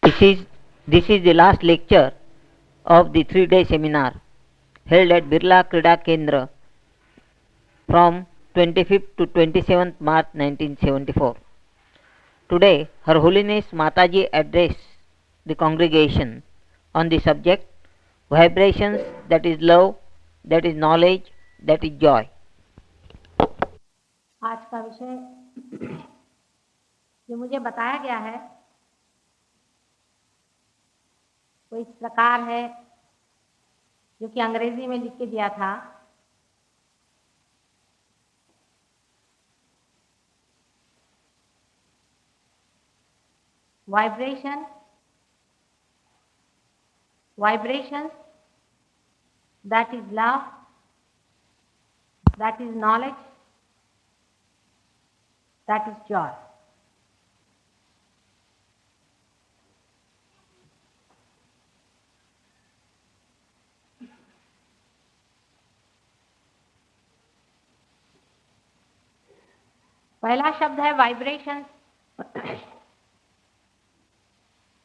This is this is the last lecture of the 3-day seminar held at Birla Krida Kendra from 25th to 27th March 1974. Today, Her Holiness Mataji addressed the congregation on the subject vibrations, that is love, that is knowledge, that is joy. आज का विषय जो मुझे बताया गया है वो इस प्रकार है, जो कि अंग्रेजी में लिख के दिया था। vibrations, that is love, that is knowledge, that is joy. पहला शब्द है वाइब्रेशंस,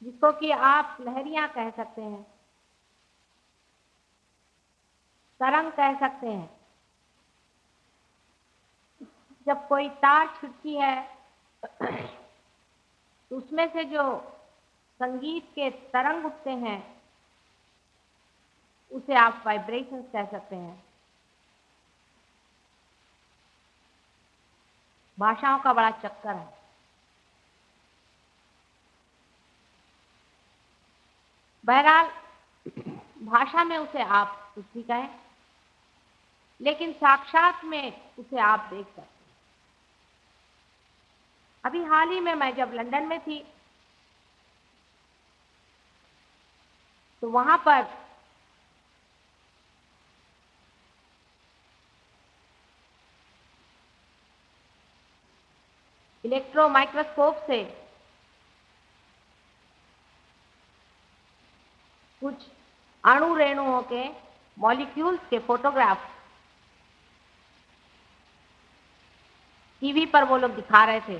जिसको कि आप लहरियां कह सकते हैं, तरंग कह सकते हैं। जब कोई तार छुटती है तो उसमें से जो संगीत के तरंग उठते हैं उसे आप वाइब्रेशंस कह सकते हैं। भाषाओं का बड़ा चक्कर है। बहरहाल भाषा में उसे आप कुछ भी कहें, लेकिन साक्षात में उसे आप देख सकते हैं। अभी हाल ही में मैं जब लंदन में थी तो वहां पर इलेक्ट्रो माइक्रोस्कोप से कुछ अणु रेणुओं के मॉलिक्यूल्स के फोटोग्राफ टीवी पर वो लोग दिखा रहे थे।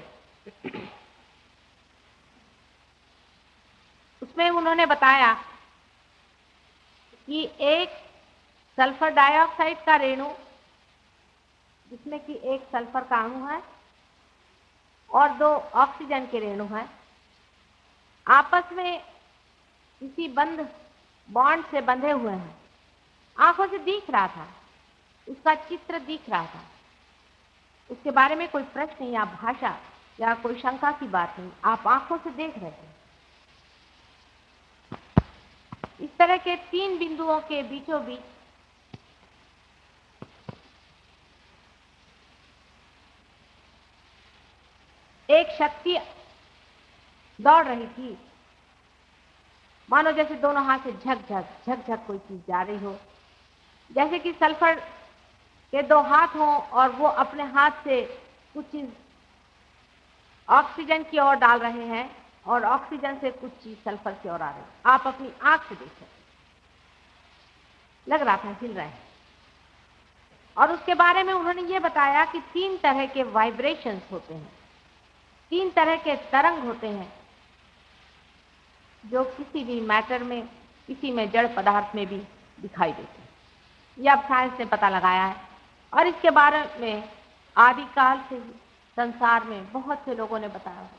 उसमें उन्होंने बताया कि एक सल्फर डाइऑक्साइड का रेणु, जिसमें कि एक सल्फर का अणु है और 2 ऑक्सीजन के रेणु हैं, आपस में किसी बॉन्ड से बंधे हुए हैं। आंखों से दिख रहा था, उसका चित्र दिख रहा था, उसके बारे में कोई प्रश्न या भाषा या कोई शंका की बात नहीं, आप आंखों से देख रहे थे। इस तरह के 3 बिंदुओं के बीचों बीच एक शक्ति दौड़ रही थी, मानो जैसे दोनों हाथ से झक कोई चीज जा रही हो, जैसे कि सल्फर के 2 हाथ हों और वो अपने हाथ से कुछ चीज ऑक्सीजन की ओर डाल रहे हैं और ऑक्सीजन से कुछ चीज सल्फर की ओर आ रही है। आप अपनी आंख से देख सकते, लग रहा था हिल रहे हैं। और उसके बारे में उन्होंने ये बताया कि 3 तरह के वाइब्रेशंस होते हैं, 3 तरह के तरंग होते हैं, जो किसी भी मैटर में, किसी में जड़ पदार्थ में भी दिखाई देते हैं। यह अब साइंस ने पता लगाया है और इसके बारे में आदिकाल से संसार में बहुत से लोगों ने बताया है।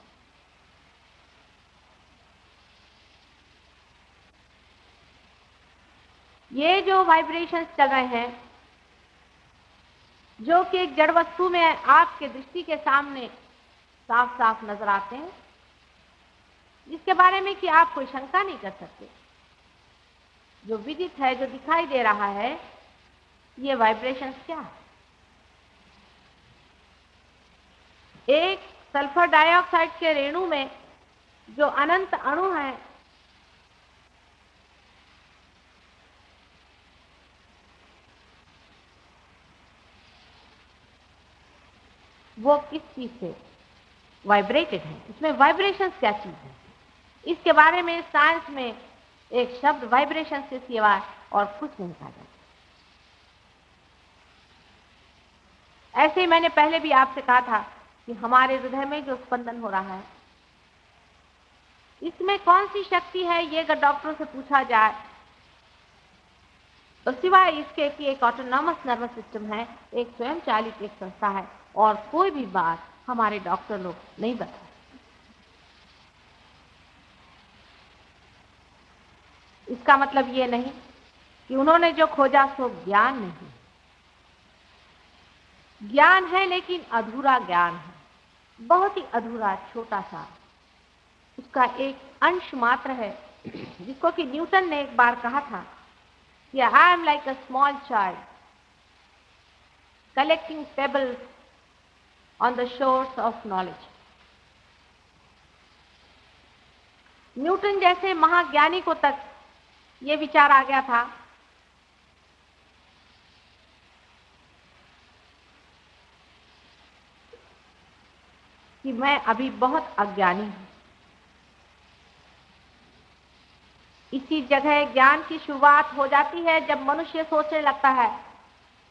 ये जो वाइब्रेशंस चल रहे हैं, जो कि एक जड़ वस्तु में आपके दृष्टि के सामने साफ साफ नजर आते हैं, जिसके बारे में कि आप कोई शंका नहीं कर सकते, जो विदित है, जो दिखाई दे रहा है, ये वाइब्रेशंस क्या है? एक सल्फर डाइऑक्साइड के रेणु में जो अनंत अणु हैं, वो किस चीज से वाइब्रेटेड है? इसमें वाइब्रेशंस क्या चीज है? इसके बारे में साइंस में एक शब्द वाइब्रेशन से सिवाय और कुछ नहीं कहा जाता। ऐसे ही मैंने पहले भी आपसे कहा था कि हमारे हृदय में जो स्पंदन हो रहा है, इसमें कौन सी शक्ति है, ये अगर डॉक्टरों से पूछा जाए तो सिवाय इसके कि एक ऑटोनॉमस नर्वस सिस्टम है, एक स्वयं चालित एक संस्था है, और कोई भी बात हमारे डॉक्टर लोग नहीं बता। इसका मतलब ये नहीं कि उन्होंने जो खोजा सो ज्ञान नहीं, ज्ञान है लेकिन अधूरा ज्ञान है, बहुत ही अधूरा, छोटा सा, उसका एक अंश मात्र है, जिसको कि न्यूटन ने एक बार कहा था कि I am like a small child collecting pebbles on the shores of knowledge. Newton जैसे महाज्ञानी को तक ये विचार आ गया था कि मैं अभी बहुत अज्ञानी हूं। इसी जगह ज्ञान की शुरुआत हो जाती है जब मनुष्य सोचने लगता है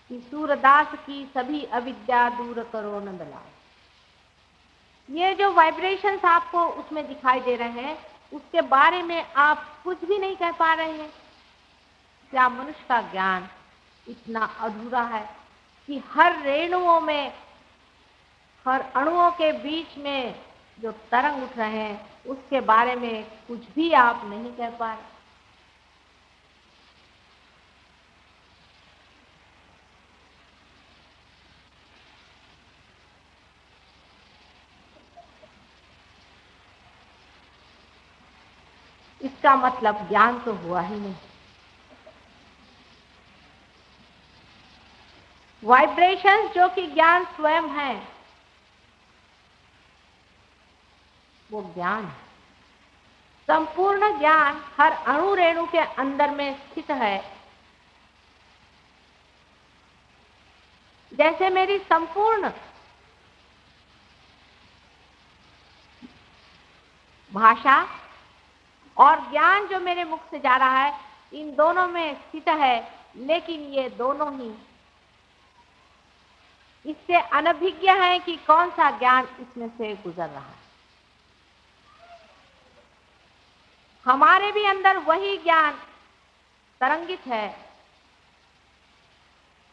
कि सूरदास की सभी अविद्या दूर करो नंदलाल। ये जो वाइब्रेशंस आपको उसमें दिखाई दे रहे हैं, उसके बारे में आप कुछ भी नहीं कह पा रहे हैं। क्या मनुष्य का ज्ञान इतना अधूरा है कि हर रेणुओं में, हर अणुओं के बीच में जो तरंग उठ रहे हैं उसके बारे में कुछ भी आप नहीं कह पा रहे। इसका मतलब ज्ञान तो हुआ ही नहीं। वाइब्रेशंस जो कि ज्ञान स्वयं है, वो ज्ञान है। संपूर्ण ज्ञान हर अणु रेणु के अंदर में स्थित है। जैसे मेरी संपूर्ण भाषा और ज्ञान जो मेरे मुख से जा रहा है, इन दोनों में स्थित है, लेकिन ये दोनों ही इससे अनभिज्ञ है कि कौन सा ज्ञान इसमें से गुजर रहा है। हमारे भी अंदर वही ज्ञान तरंगित है,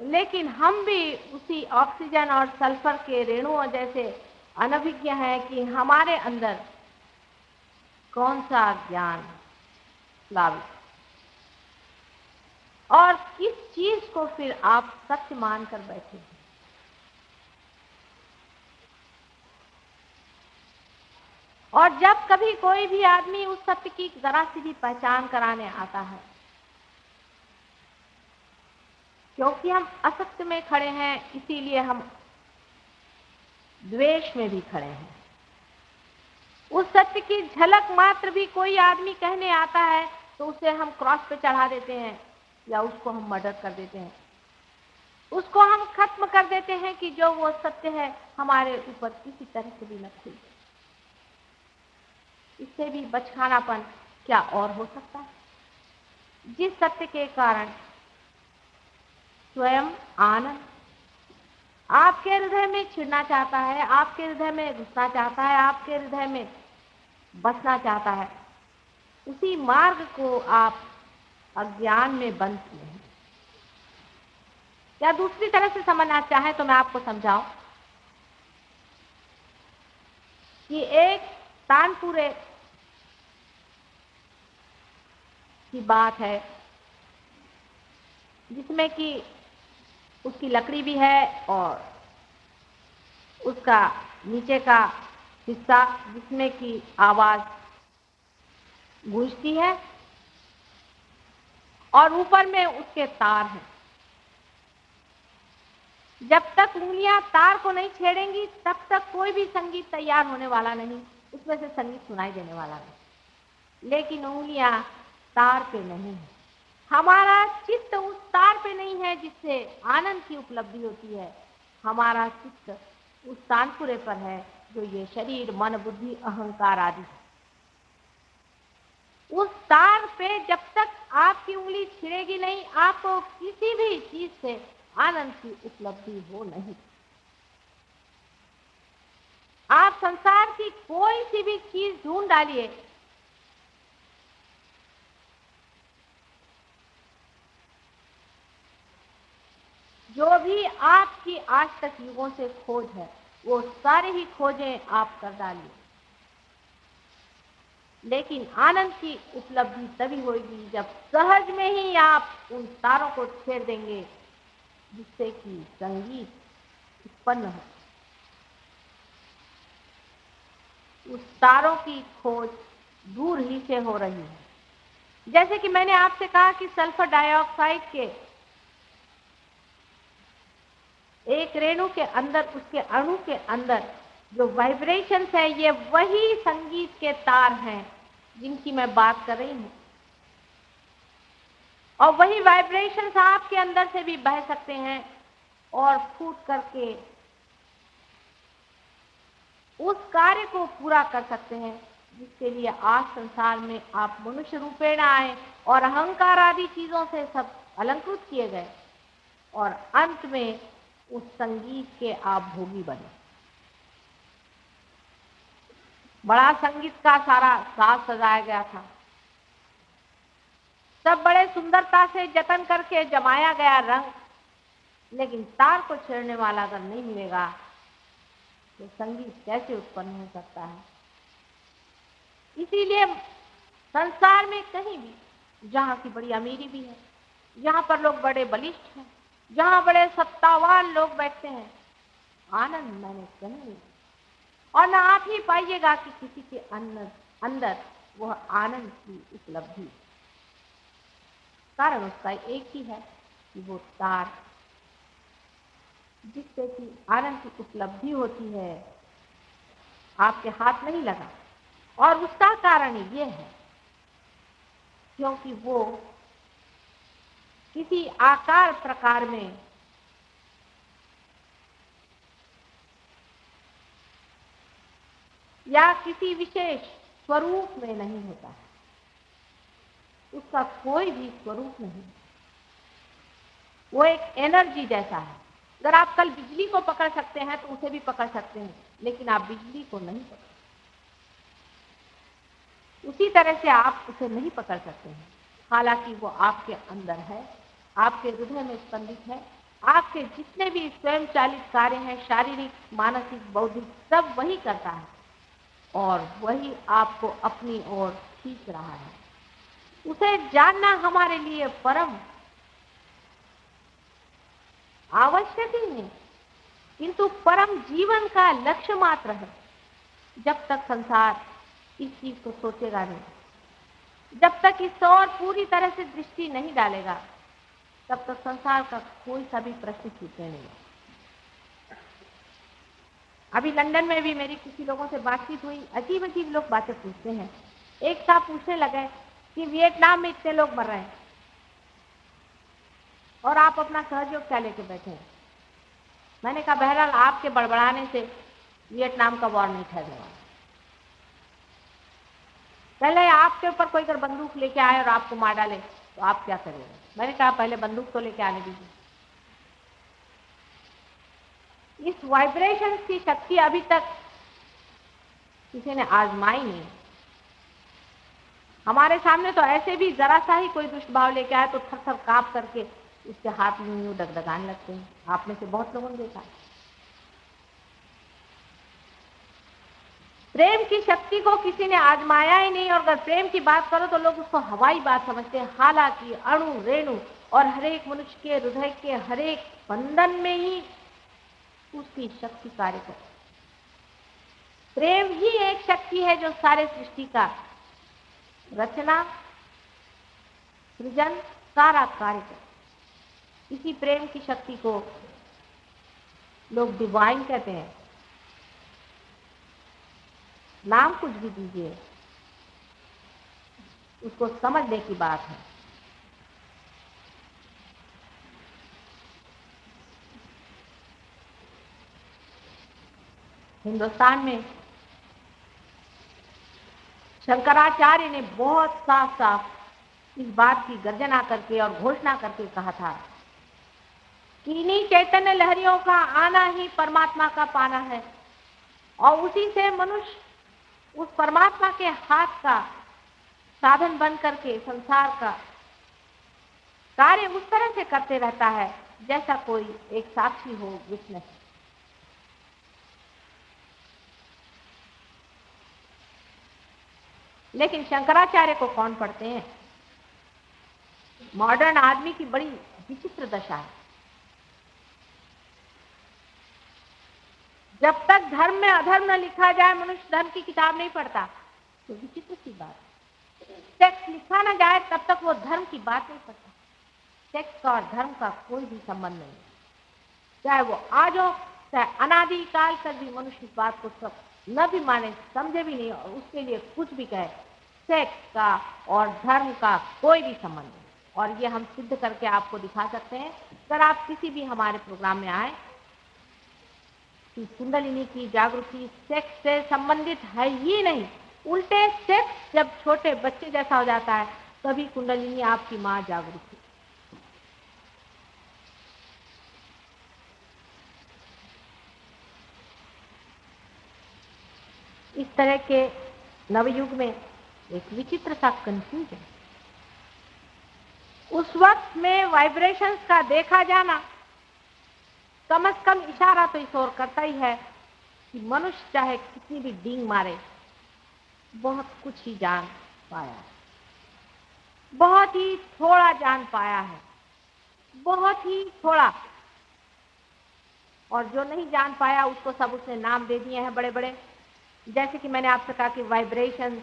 लेकिन हम भी उसी ऑक्सीजन और सल्फर के रेणुओं जैसे अनभिज्ञ हैं कि हमारे अंदर कौन सा ज्ञान लावित और किस चीज को फिर आप सत्य मानकर बैठे हैं। और जब कभी कोई भी आदमी उस सत्य की जरा सी भी पहचान कराने आता है, क्योंकि हम असत्य में खड़े हैं, इसीलिए हम द्वेष में भी खड़े हैं। उस सत्य की झलक मात्र भी कोई आदमी कहने आता है तो उसे हम क्रॉस पे चढ़ा देते हैं, या उसको हम मर्डर कर देते हैं, उसको हम खत्म कर देते हैं कि जो वो सत्य है हमारे ऊपर किसी तरह से भी न खुले। इससे भी बचकानापन क्या और हो सकता है? जिस सत्य के कारण स्वयं आनंद आपके हृदय में छिड़ना चाहता है, आपके हृदय में घुसना चाहता है, आपके हृदय में बसना चाहता है, उसी मार्ग को आप अज्ञान में बंद किए हैं। या दूसरी तरह से समझना चाहे तो मैं आपको समझाऊं कि एक तानपुरे की बात है जिसमें कि उसकी लकड़ी भी है और उसका नीचे का हिस्सा जिसमें कि आवाज गूंजती है और ऊपर में उसके तार हैं। जब तक उंगलियां तार को नहीं छेड़ेंगी तब तक कोई भी संगीत तैयार होने वाला नहीं, उसमें से संगीत सुनाई देने वाला नहीं। लेकिन उंगलियां तार पे नहीं है, हमारा चित्त उस तार पे नहीं है जिससे आनंद की उपलब्धि होती है। हमारा चित्त उस तानपुरे पर है जो ये शरीर, मन, बुद्धि, अहंकार आदि है। उस तार पे जब तक आपकी उंगली छिड़ेगी नहीं, आपको किसी भी चीज से आनंद की उपलब्धि हो नहीं। आप संसार की कोई सी भी चीज ढूंढ डालिए, जो भी आपकी आज तक युगों से खोज है, वो सारी ही खोजें आप कर डालिए, लेकिन आनंद की उपलब्धि तभी होगी जब सहज में ही आप उन तारों को छेड़ देंगे जिससे कि संगीत उत्पन्न हो। उस तारों की खोज दूर ही से हो रही है। जैसे कि मैंने आपसे कहा कि सल्फर डाइऑक्साइड के एक रेणु के अंदर, उसके अणु के अंदर जो वाइब्रेशंस है, ये वही संगीत के तार हैं जिनकी मैं बात कर रही हूं। और वही वाइब्रेशंस आपके अंदर से भी बह सकते हैं और फूट करके उस कार्य को पूरा कर सकते हैं जिसके लिए आज संसार में आप मनुष्य रूपेण आए और अहंकार आदि चीजों से सब अलंकृत किए गए और अंत में उस संगीत के आप भोगी बने। बड़ा संगीत का सारा साज सजाया गया था, सब बड़े सुंदरता से जतन करके जमाया गया रंग, लेकिन तार को छेड़ने वाला अगर नहीं मिलेगा तो संगीत कैसे उत्पन्न हो सकता है। इसीलिए संसार में कहीं भी जहां की बड़ी अमीरी भी है, जहां पर लोग बड़े बलिष्ठ हैं, जहां बड़े सत्तावान लोग बैठते हैं, आनंद मैंने कहीं नहीं, और ना आप ही पाइएगा कि किसी के अंदर वह आनंद की उपलब्धि। कारण उसका एक ही है कि वो तार जिससे कि आनंद की उपलब्धि होती है आपके हाथ नहीं लगा। और उसका कारण ये है क्योंकि वो किसी आकार प्रकार में या किसी विशेष स्वरूप में नहीं होता है, उसका कोई भी स्वरूप नहीं, वो एक एनर्जी जैसा है। अगर आप कल बिजली को पकड़ सकते हैं तो उसे भी पकड़ सकते हैं, लेकिन आप बिजली को नहीं पकड़, उसी तरह से आप उसे नहीं पकड़ सकते हैं। हालांकि वो आपके अंदर है, आपके हृदय में स्पंदित है, आपके जितने भी स्वयं चालित कार्य हैं, शारीरिक, मानसिक, बौद्धिक, सब वही करता है और वही आपको अपनी ओर खींच रहा है। उसे जानना हमारे लिए परम आवश्यक ही नहीं, किंतु परम जीवन का लक्ष्य मात्र है। जब तक संसार इस चीज को सोचेगा नहीं, जब तक इस ओर पूरी तरह से दृष्टि नहीं डालेगा, तब तक संसार का कोई सा भी प्रश्न छूटने नहीं। अभी लंदन में भी मेरी किसी लोगों से बातचीत हुई, अजीब अजीब लोग बातें पूछते हैं। एक साहब पूछने लगे कि वियतनाम में इतने लोग मर रहे हैं और आप अपना सहयोग क्या लेके बैठे हैं। मैंने कहा बहरहाल आपके बड़बड़ाने से वियतनाम का वॉर नहीं ठहरने वाला। पहले आपके ऊपर कोई अगर बंदूक लेके आए और आपको मार डाले तो आप क्या करेंगे। मैंने कहा पहले बंदूक तो लेके आने दीजिए। इस वाइब्रेशन की शक्ति अभी तक किसी ने आजमाई नहीं। हमारे सामने तो ऐसे भी जरा सा ही कोई दुष्ट भाव लेके आए तो थर थर कांप करके उसके हाथ में यूं डगडगाने लगते हैं। आप में से बहुत लोगों ने देखा। प्रेम की शक्ति को किसी ने आजमाया ही नहीं, और अगर प्रेम की बात करो तो लोग उसको हवाई बात समझते हैं। हालांकि अणु रेणु और हरेक मनुष्य के हृदय के हरेक बंधन में ही उसकी शक्ति कार्य करती। प्रेम ही एक शक्ति है जो सारे सृष्टि का रचना, सृजन, सारा कार्य करती। इसी प्रेम की शक्ति को लोग डिवाइन कहते हैं। नाम कुछ भी दीजिए, उसको समझने की बात है। हिंदुस्तान में शंकराचार्य ने बहुत साफ साफ इस बात की गर्जना करके और घोषणा करके कहा था कि इन्हीं चैतन्य लहरियों का आना ही परमात्मा का पाना है, और उसी से मनुष्य उस परमात्मा के हाथ का साधन बन करके संसार का कार्य उस तरह से करते रहता है जैसा कोई एक साक्षी हो, विटनेस। लेकिन शंकराचार्य को कौन पढ़ते हैं? मॉडर्न आदमी की बड़ी विचित्र दशा है। जब तक धर्म में अधर्म न लिखा जाए, मनुष्य धर्म की किताब नहीं पढ़ता। तो विचित्र सी बात, सेक्स लिखा ना जाए तब तक वो धर्म की बात नहीं पढ़ता। सेक्स का और धर्म का कोई भी संबंध नहीं, चाहे वो आज हो चाहे अनादिकाल तक भी मनुष्य इस बात को सब न भी माने, समझे भी नहीं और उसके लिए कुछ भी कहे, सेक्स का और धर्म का कोई भी संबंध नहीं। और ये हम सिद्ध करके आपको दिखा सकते हैं। अगर आप किसी भी हमारे प्रोग्राम में आए कि कुंडलिनी की जागृति सेक्स से संबंधित है ही नहीं, उल्टे सेक्स जब छोटे बच्चे जैसा हो जाता है तभी कुंडलिनी आपकी मां जागृत है। इस तरह के नवयुग में एक विचित्र सा कंफ्यूजन, उस वक्त में वाइब्रेशंस का देखा जाना कम से कम इशारा तो इस ओर करता ही है कि मनुष्य चाहे कितनी भी डींग मारे, बहुत कुछ ही जान पाया है, बहुत ही थोड़ा जान पाया है, बहुत ही थोड़ा। और जो नहीं जान पाया उसको सब उसने नाम दे दिए हैं बड़े बड़े, जैसे कि मैंने आपसे कहा कि वाइब्रेशन,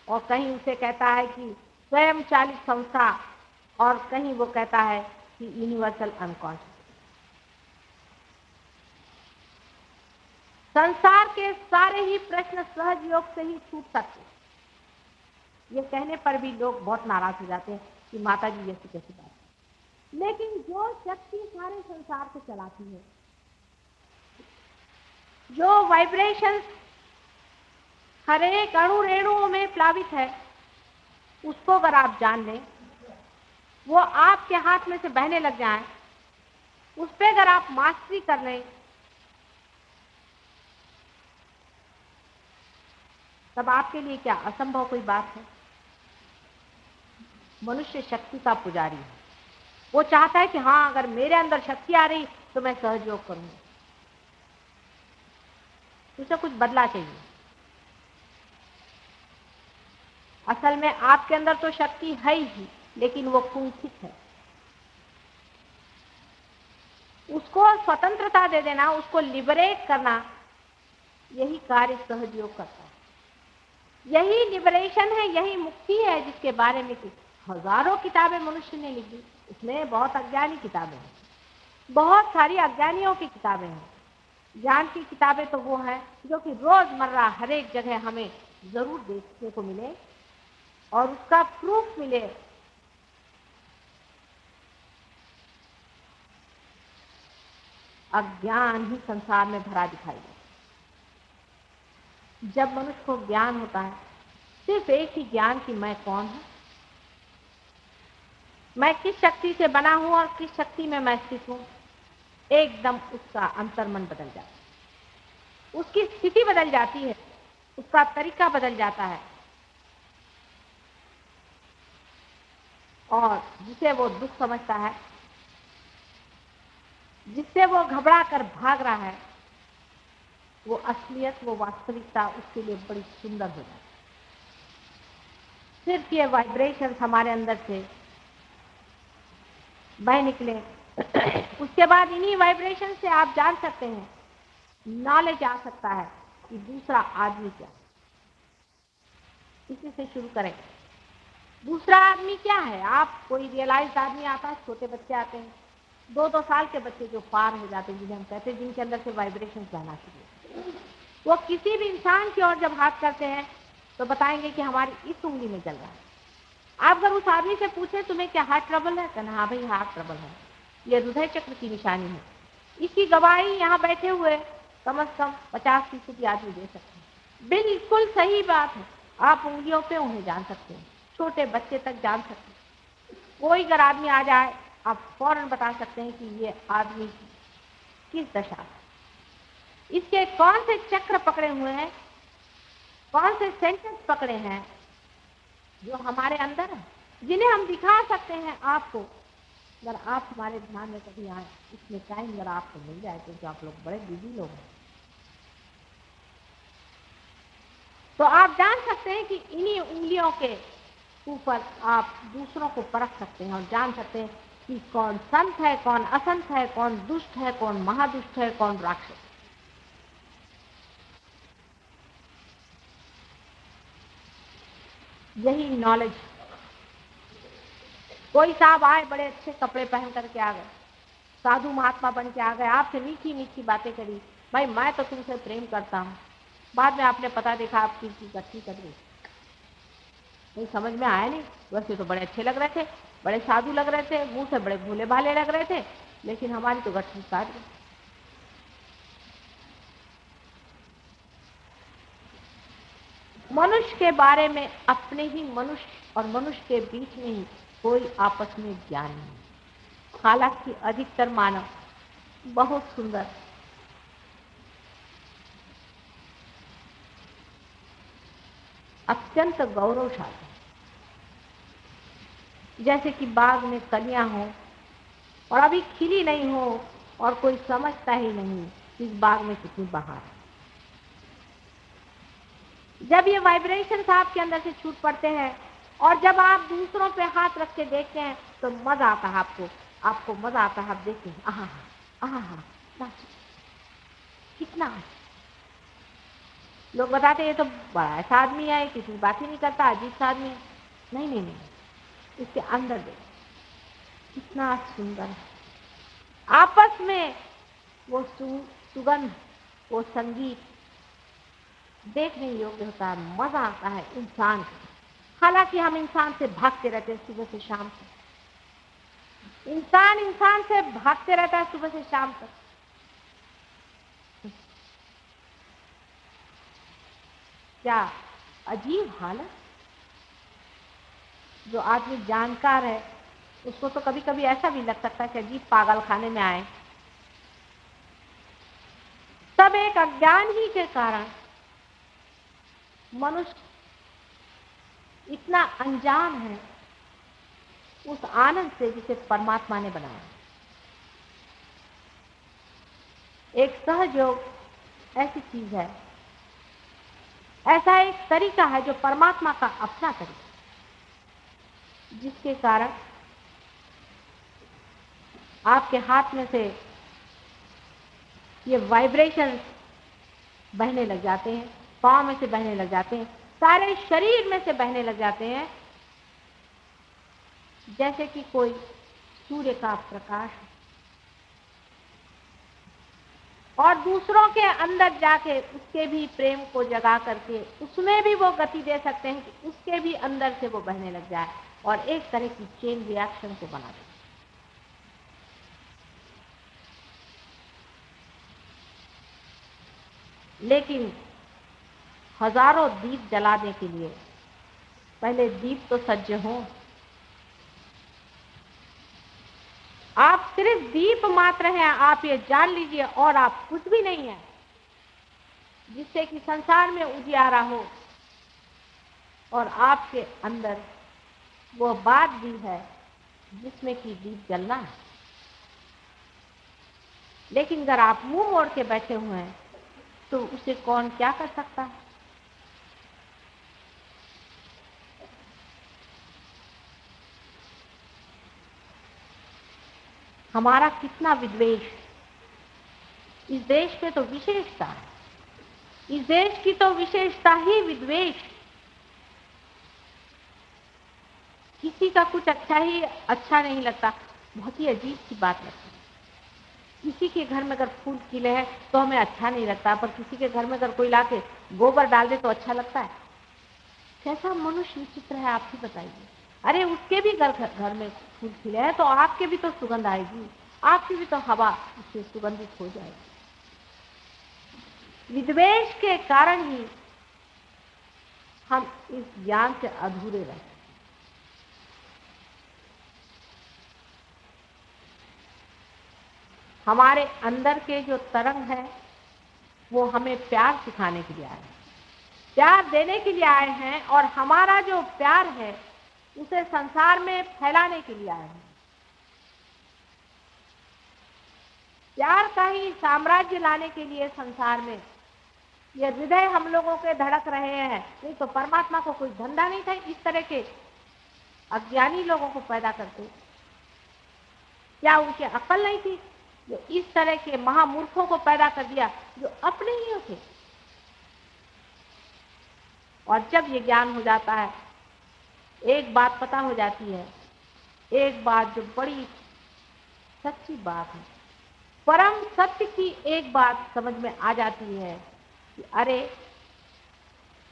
और कहीं उसे कहता है कि स्वयं चालित संस्था, और कहीं वो कहता है कि यूनिवर्सल अनकॉन्शियस। संसार के सारे ही प्रश्न सहज योग से ही छूट सकते। ये कहने पर भी लोग बहुत नाराज हो जाते हैं कि माता जी ऐसी कैसी बात है। लेकिन जो शक्ति सारे संसार को चलाती है, जो वाइब्रेशन हर एक अणु रेणुओं में प्लावित है, उसको अगर आप जान लें, वो आपके हाथ में से बहने लग जाएं, उस पर अगर आप मास्टरी कर लें, तब आपके लिए क्या असंभव कोई बात है? मनुष्य शक्ति का पुजारी है। वो चाहता है कि हाँ, अगर मेरे अंदर शक्ति आ रही तो मैं सहयोग करूंगा। उसे कुछ बदला चाहिए। असल में आपके अंदर तो शक्ति है ही, लेकिन वो कुंठित है। उसको स्वतंत्रता दे देना, उसको लिबरेट करना, यही कार्य सहयोग करता है। यही लिबरेशन है, यही मुक्ति है, जिसके बारे में हजारों किताबें मनुष्य ने लिखी। इसमें बहुत अज्ञानी किताबें हैं, बहुत सारी अज्ञानियों की किताबें हैं। ज्ञान की किताबें तो वो हैं जो कि रोजमर्रा हर एक जगह हमें जरूर देखने को मिले और उसका प्रूफ मिले। अज्ञान ही संसार में भरा दिखाई देता। जब मनुष्य को ज्ञान होता है, सिर्फ एक ही ज्ञान कि मैं कौन हूं, मैं किस शक्ति से बना हूं और किस शक्ति में मैं स्थित हूं, एकदम उसका अंतर्मन बदल जाता है, उसकी स्थिति बदल जाती है, उसका तरीका बदल जाता है। और जिसे वो दुख समझता है, जिससे वो घबरा कर भाग रहा है, वो असलियत, वो वास्तविकता उसके लिए बड़ी सुंदर हो जाती है। सिर्फ ये वाइब्रेशन हमारे अंदर से बह निकले, उसके बाद इन्हीं वाइब्रेशन से आप जान सकते हैं, नॉलेज आ सकता है कि दूसरा आदमी क्या। इसी से शुरू करें। दूसरा आदमी क्या है? आप कोई रियलाइज्ड आदमी आता है, छोटे बच्चे आते हैं, 2-2 साल के बच्चे जो पार हो जाते हैं, जिन्हें हम कहते हैं, जिनके अंदर से वाइब्रेशन बहना शुरू, वो किसी भी इंसान की ओर जब हाथ करते हैं तो बताएंगे कि हमारी इस उंगली में जल रहा है। आप अगर उस आदमी से पूछे तुम्हें क्या हार्ट ट्रबल है, कहना हाँ भाई हार्ट ट्रबल है, ये हृदय चक्र की निशानी है। इसकी गवाही यहाँ बैठे हुए कम से कम 50% आदमी दे सकते हैं। बिल्कुल सही बात है। आप उंगलियों पे उन्हें जान सकते हैं, छोटे बच्चे तक जान सकते हैं। कोई अगर आदमी आ जाए, आप फौरन बता सकते हैं कि ये आदमी किस दशा है, इसके कौन से चक्र पकड़े हुए हैं, कौन से सेंटेंस पकड़े हैं जो हमारे अंदर है, जिन्हें हम दिखा सकते हैं आपको अगर आप हमारे ध्यान में कभी आए, इसमें टाइम अगर आपको मिल जाए, क्योंकि आप लोग बड़े बिजी लोग हैं, तो आप जान सकते हैं कि इन्हीं उंगलियों के ऊपर आप दूसरों को परख सकते हैं और जान सकते हैं कि कौन संत है, कौन असंत है, कौन दुष्ट है, कौन महादुष्ट है, कौन राक्षस। यही नॉलेज। कोई साहब आए, बड़े अच्छे कपड़े पहन करके आ गए, साधु महात्मा बन के आ गए, आपसे मीठी मीठी बातें करी, भाई मैं तो तुमसे प्रेम करता हूँ, बाद में आपने पता देखा आपकी गट्टी कर गई, नहीं समझ में आया। नहीं, वैसे तो बड़े अच्छे लग रहे थे, बड़े साधु लग रहे थे, मुंह से बड़े भोले भाले लग रहे थे, लेकिन हमारी तो गट्टी काट गई। मनुष्य के बारे में, अपने ही मनुष्य और मनुष्य के बीच में ही कोई आपस में ज्ञान नहीं। हालांकि अधिकतर मानव बहुत सुंदर, अत्यंत गौरवशाली, जैसे कि बाग में कलियां हो और अभी खिली नहीं हो और कोई समझता ही नहीं इस बाग में कितनी बहार है। जब ये वाइब्रेशंस आपके अंदर से छूट पड़ते हैं और जब आप दूसरों पे हाथ रख के देखते हैं तो मजा आता है आपको मजा आता है। आप देखते हैं, आहा आहा, कितना। लोग बताते हैं ये तो बड़ा ऐसा आदमी है, किसी बात ही नहीं करता, अजीब सा आदमी है। नहीं नहीं नहीं, इसके अंदर देखो कितना सुंदर है। आपस में वो सुगंध, वो संगीत देखने योग्य होता है, मजा आता है इंसान को। हालांकि हम इंसान से भागते रहते हैं सुबह से शाम तक, इंसान से भागते रहता है सुबह से शाम तक। क्या अजीब हालत। जो आदमी जानकार है उसको तो कभी कभी ऐसा भी लग सकता है कि अजीब पागल खाने में आए। सब एक अज्ञान ही के कारण मनुष्य इतना अनजान है उस आनंद से जिसे परमात्मा ने बनाया। एक सहयोग ऐसी चीज है, ऐसा एक तरीका है जो परमात्मा का अपना तरीका, जिसके कारण आपके हाथ में से ये वाइब्रेशंस बहने लग जाते हैं, पांव में से बहने लग जाते हैं, सारे शरीर में से बहने लग जाते हैं, जैसे कि कोई सूर्य का प्रकाश और दूसरों के अंदर जाके उसके भी प्रेम को जगा करके उसमें भी वो गति दे सकते हैं कि उसके भी अंदर से वो बहने लग जाए और एक तरह की चेन रिएक्शन को बना दे। लेकिन हजारों दीप जलाने के लिए पहले दीप तो सज्ज हो। आप सिर्फ दीप मात्र हैं, आप ये जान लीजिए, और आप कुछ भी नहीं है, जिससे कि संसार में उजियारा हो और आपके अंदर वो बात भी है जिसमें कि दीप जलना है। लेकिन अगर आप मुंह मोड़ के बैठे हुए हैं तो उसे कौन क्या कर सकता है। हमारा कितना विद्वेष। इस देश में तो विशेषता है, इस देश की तो विशेषता ही विद्वेष। किसी का कुछ अच्छा नहीं लगता, बहुत ही अजीब सी बात लगती है। किसी के घर में अगर फूल खिले हैं तो हमें अच्छा नहीं लगता, पर किसी के घर में अगर कोई लाके गोबर डाल दे तो अच्छा लगता है। कैसा मनुष्य विचित्र है, आप ही बताइए। अरे उसके भी घर में फूल खिले हैं तो आपके भी तो सुगंध आएगी, आपकी भी तो हवा उससे सुगंधित हो जाएगी। विद्वेष के कारण ही हम इस ज्ञान से अधूरे रहते। हमारे अंदर के जो तरंग है वो हमें प्यार सिखाने के लिए आए हैं, प्यार देने के लिए आए हैं, और हमारा जो प्यार है उसे संसार में फैलाने के लिए आए हैं। प्यार का ही साम्राज्य लाने के लिए संसार में ये हृदय हम लोगों के धड़क रहे हैं। नहीं तो परमात्मा को कोई धंधा नहीं था इस तरह के अज्ञानी लोगों को पैदा करते। क्या उनकी अकल नहीं थी जो इस तरह के महामूर्खों को पैदा कर दिया जो अपने ही होते। और जब ये ज्ञान हो जाता है, एक बात पता हो जाती है, एक बात जो बड़ी सच्ची बात है, परम सत्य की एक बात समझ में आ जाती है कि अरे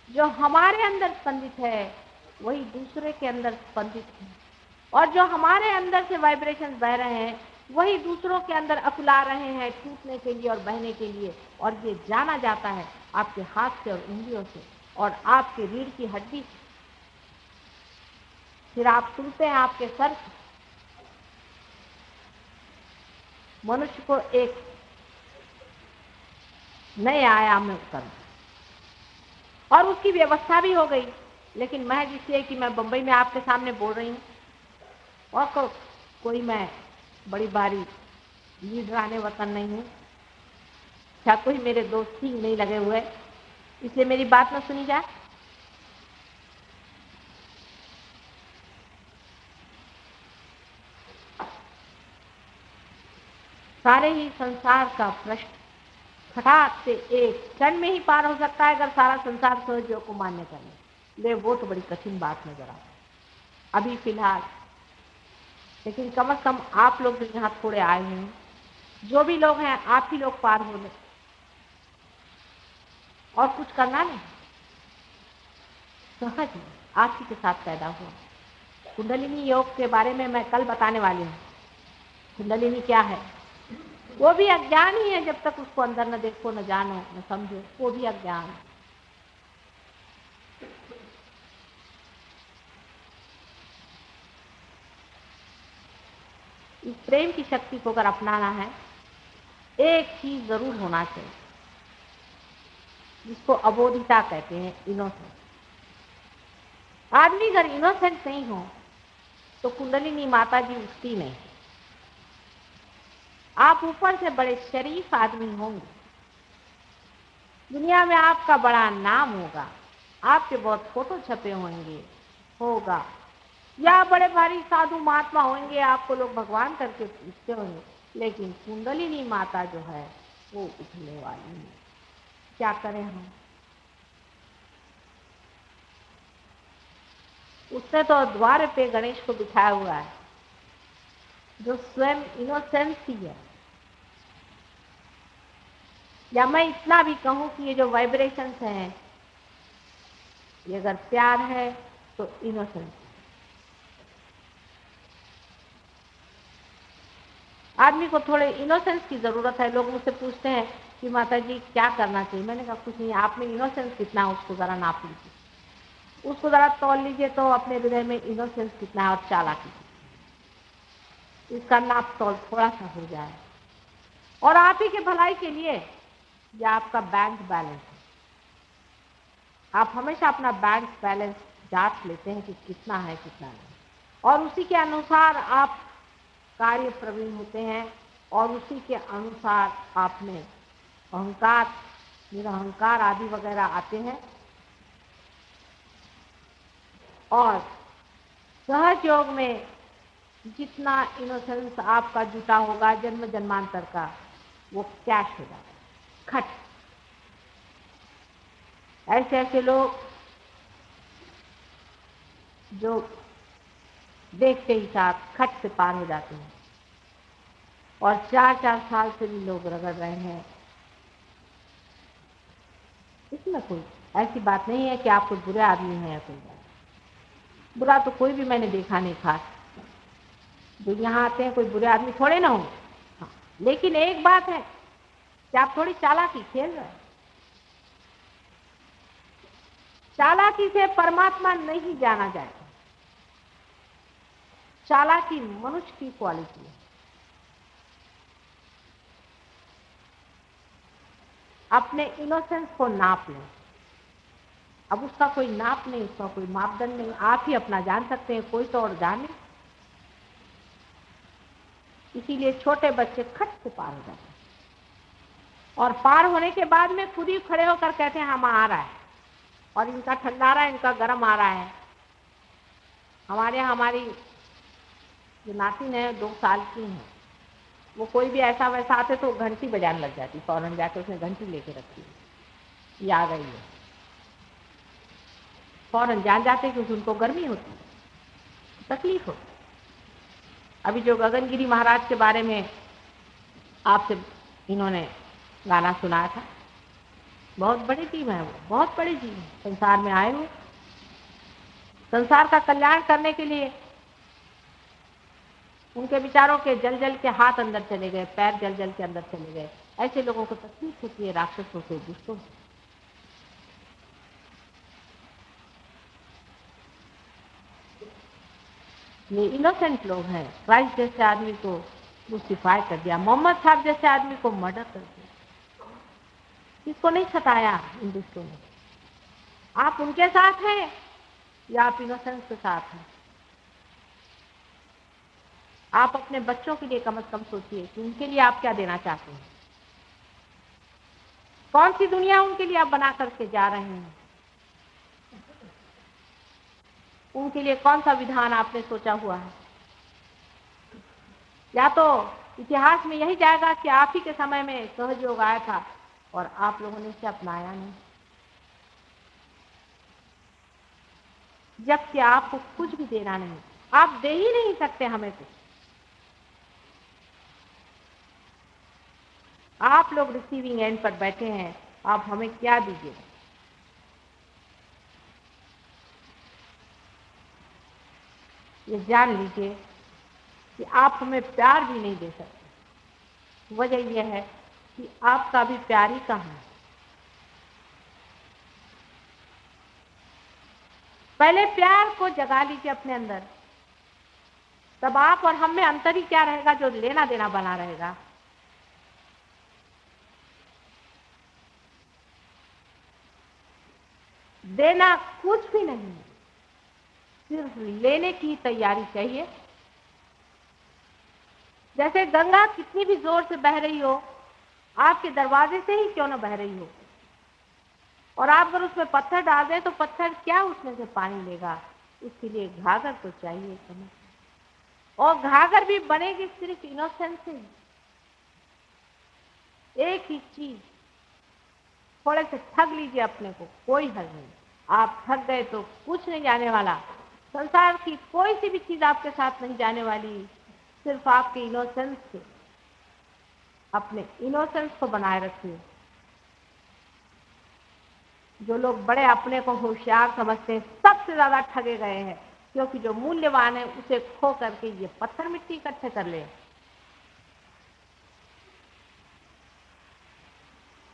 जो हमारे अंदर स्पंदित है वही दूसरे के अंदर स्पंदित है, और जो हमारे अंदर से वाइब्रेशन बह रहे हैं वही दूसरों के अंदर अकुला रहे हैं टूटने के लिए और बहने के लिए। और ये जाना जाता है आपके हाथ से और उंगलियों से और आपके रीढ़ की हड्डी से। फिर आप सुनते हैं आपके सर से। मनुष्य को एक नए आयाम में उतरना और उसकी व्यवस्था भी हो गई। लेकिन महज इसलिए कि मैं बंबई में आपके सामने बोल रही हूँ और कोई मैं बड़ी भारी लीडराने वतन नहीं हूँ, क्या कोई मेरे दोस्त ही नहीं लगे हुए इसलिए मेरी बात न सुनी जाए। सारे ही संसार का प्रश्न फटाक से एक क्षण में ही पार हो सकता है अगर सारा संसार सहयोग को मान्य कर ले। वो तो बड़ी कठिन बात नजर आता है अभी फिलहाल। लेकिन कम से कम आप लोग जो यहाँ थोड़े आए हैं, जो भी लोग हैं, आप ही लोग पार हो ले और कुछ करना नहीं। सहज ही आप ही के साथ पैदा हुआ। कुंडलिनी योग के बारे में मैं कल बताने वाली हूँ। कुंडलिनी क्या है? वो भी अज्ञान ही है जब तक उसको अंदर न देखो, न जानो, न समझो, वो भी अज्ञान है। इस प्रेम की शक्ति को अगर अपनाना है, एक चीज जरूर होना चाहिए जिसको अबोधिता कहते हैं, इनोसेंस। आदमी अगर इनोसेंट नहीं हो तो कुंडलिनी माता जी उठती नहीं। आप ऊपर से बड़े शरीफ आदमी होंगे, दुनिया में आपका बड़ा नाम होगा, आपके बहुत फोटो छपे होगा, या बड़े भारी साधु महात्मा होंगे, आपको लोग भगवान करके पूछते होंगे, लेकिन कुंडलिनी माता जो है वो उठने वाली है। क्या करें हम? उसने तो द्वार पे गणेश को बिठाया हुआ है जो स्वयं इनोसेंस ही है। या मैं इतना भी कहूं कि ये जो वाइब्रेशंस हैं, ये अगर प्यार है तो इनोसेंस। आदमी को थोड़े इनोसेंस की जरूरत है। लोग मुझसे पूछते हैं कि माता जी क्या करना चाहिए? मैंने कहा कुछ नहीं, आप में इनोसेंस कितना है उसको जरा नाप लीजिए, उसको जरा तौल लीजिए तो अपने हृदय में इनोसेंस कितना है और चालाकी, इसका नाप तौल थोड़ा सा हो जाए और आप ही के भलाई के लिए ये आपका बैंक बैलेंस है। आप हमेशा अपना बैंक बैलेंस जांच लेते हैं कि कितना है कितना नहीं, और उसी के अनुसार आप कार्य प्रवीण होते हैं और उसी के अनुसार आप में अहंकार, निरहंकार आदि वगैरह आते हैं। और सहज योग में जितना इनोसेंस आपका जुटा होगा जन्म जन्मांतर का, वो कैश हो जाता है, खट। ऐसे ऐसे लोग जो देखते ही साथ खट से पार हो जाते हैं, और 4-4 साल से भी लोग रगड़ रहे हैं। इसमें कोई ऐसी बात नहीं है कि आप कोई बुरे आदमी हैं या कोई बात। बुरा तो कोई भी मैंने देखा नहीं खास। जो यहाँ आते हैं कोई बुरे आदमी थोड़े ना हो। हाँ, लेकिन एक बात है कि आप थोड़ी चालाकी खेल रहे हैं। चालाकी से परमात्मा नहीं जाना जाएगा। चालाकी मनुष्य की क्वालिटी है। अपने इनोसेंस को नाप लें। अब उसका कोई नाप नहीं, उसका कोई मापदंड नहीं, आप ही अपना जान सकते हैं, कोई तो और जान नहीं। इसीलिए छोटे बच्चे खट से पार हो जाते हैं और पार होने के बाद में खुद ही खड़े होकर कहते हैं हम आ रहा है, और इनका ठंडा आ रहा है, इनका गर्म आ रहा है। हमारे यहाँ हमारी जो नातिन है 2 साल की है, वो कोई भी ऐसा वैसा आते तो घंटी बजाने लग जाती, फौरन जाकर उसने घंटी लेके रखी है, ये आ गई है, फौरन जान जाते क्योंकि उनको गर्मी होती है, तकलीफ होती है। अभी जो गगनगिरी महाराज के बारे में आपसे इन्होंने गाना सुनाया था, बहुत बड़ी टीम है वो, बहुत बड़ी टीम है, संसार में आए हुए संसार का कल्याण करने के लिए। उनके विचारों के जल जल के हाथ अंदर चले गए, पैर जल जल के अंदर चले गए। ऐसे लोगों को तकलीफ होती है, राक्षसों से, दुष्टों से। ये इनोसेंट लोग हैं। क्राइस्ट जैसे आदमी को क्रूसिफाई कर दिया, मोहम्मद साहब जैसे आदमी को मर्डर कर दिया। किसको नहीं सताया इन दुष्टों ने? आप उनके साथ हैं या आप इनोसेंस के साथ हैं? आप अपने बच्चों के लिए कम से कम सोचिए कि उनके लिए आप क्या देना चाहते हैं। कौन सी दुनिया उनके लिए आप बना करके जा रहे हैं? उनके लिए कौन सा विधान आपने सोचा हुआ है? या तो इतिहास में यही जाएगा कि आप ही के समय में सहयोग आया था और आप लोगों ने इसे अपनाया नहीं, जबकि आपको कुछ भी देना नहीं, आप दे ही नहीं सकते हमें कुछ। आप लोग रिसीविंग एंड पर बैठे हैं, आप हमें क्या दीजिए? ये जान लीजिए कि आप हमें प्यार भी नहीं दे सकते। वजह यह है कि आपका भी प्यार ही कहाँ है। पहले प्यार को जगा लीजिए अपने अंदर, तब आप और हम में अंतर ही क्या रहेगा जो लेना देना बना रहेगा। देना कुछ भी नहीं है, सिर्फ लेने की तैयारी चाहिए। जैसे गंगा कितनी भी जोर से बह रही हो, आपके दरवाजे से ही क्यों न बह रही हो, और आप अगर उसमें पत्थर डाल दें तो पत्थर क्या उसमें से पानी लेगा? उसके लिए घाघर तो चाहिए समझ, और घाघर भी बनेगी सिर्फ इनोसेंस से। एक ही चीज, थोड़े से ठग लीजिए अपने को, कोई हल नहीं। आप ठग गए तो कुछ नहीं जाने वाला, संसार की कोई सी भी चीज आपके साथ नहीं जाने वाली, सिर्फ आपके इनोसेंस से। अपने इनोसेंस को बनाए रखिए। जो लोग बड़े अपने को होशियार समझते हैं, सबसे ज्यादा ठगे गए हैं, क्योंकि जो मूल्यवान है उसे खो करके ये पत्थर मिट्टी इकट्ठे कर ले।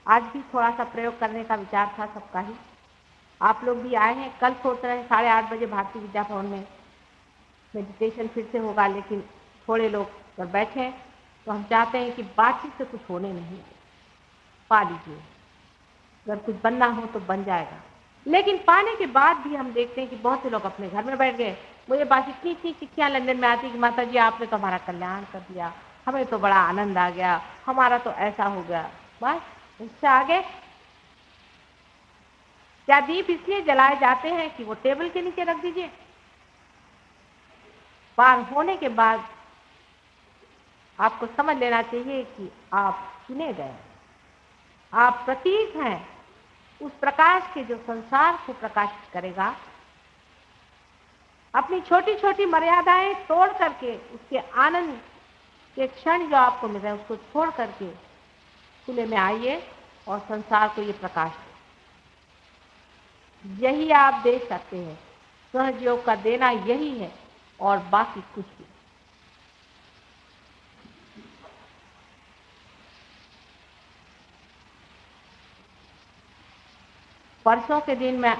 आज भी थोड़ा सा प्रयोग करने का विचार था सबका ही। आप लोग भी आए हैं, कल सोच रहे हैं 8:30 बजे भारतीय विद्या भवन में मेडिटेशन फिर से होगा, लेकिन थोड़े लोग अगर बैठे तो हम चाहते हैं कि बातचीत से कुछ होने नहीं, पा लीजिए। अगर कुछ बनना हो तो बन जाएगा, लेकिन पाने के बाद भी हम देखते हैं कि बहुत से लोग अपने घर में बैठ गए। मुझे बात इतनी इतनी चिट्ठियां लंदन में आती कि माता जी आपने तो हमारा कल्याण कर दिया, हमें तो बड़ा आनंद आ गया, हमारा तो ऐसा हो गया। बस इससे आगे क्या दीप इसलिए जलाए जाते हैं कि वो टेबल के नीचे रख दीजिए? पार होने के बाद आपको समझ लेना चाहिए कि आप चुने गए, आप प्रतीक हैं उस प्रकाश के जो संसार को प्रकाशित करेगा। अपनी छोटी छोटी मर्यादाएं तोड़ करके उसके आनंद के क्षण जो आपको मिल रहे हैं उसको छोड़ करके खुले में आइए और संसार को ये प्रकाश दें। यही आप दे सकते हैं, सहयोग का देना यही है और बाकी कुछ भी। परसों के दिन मैं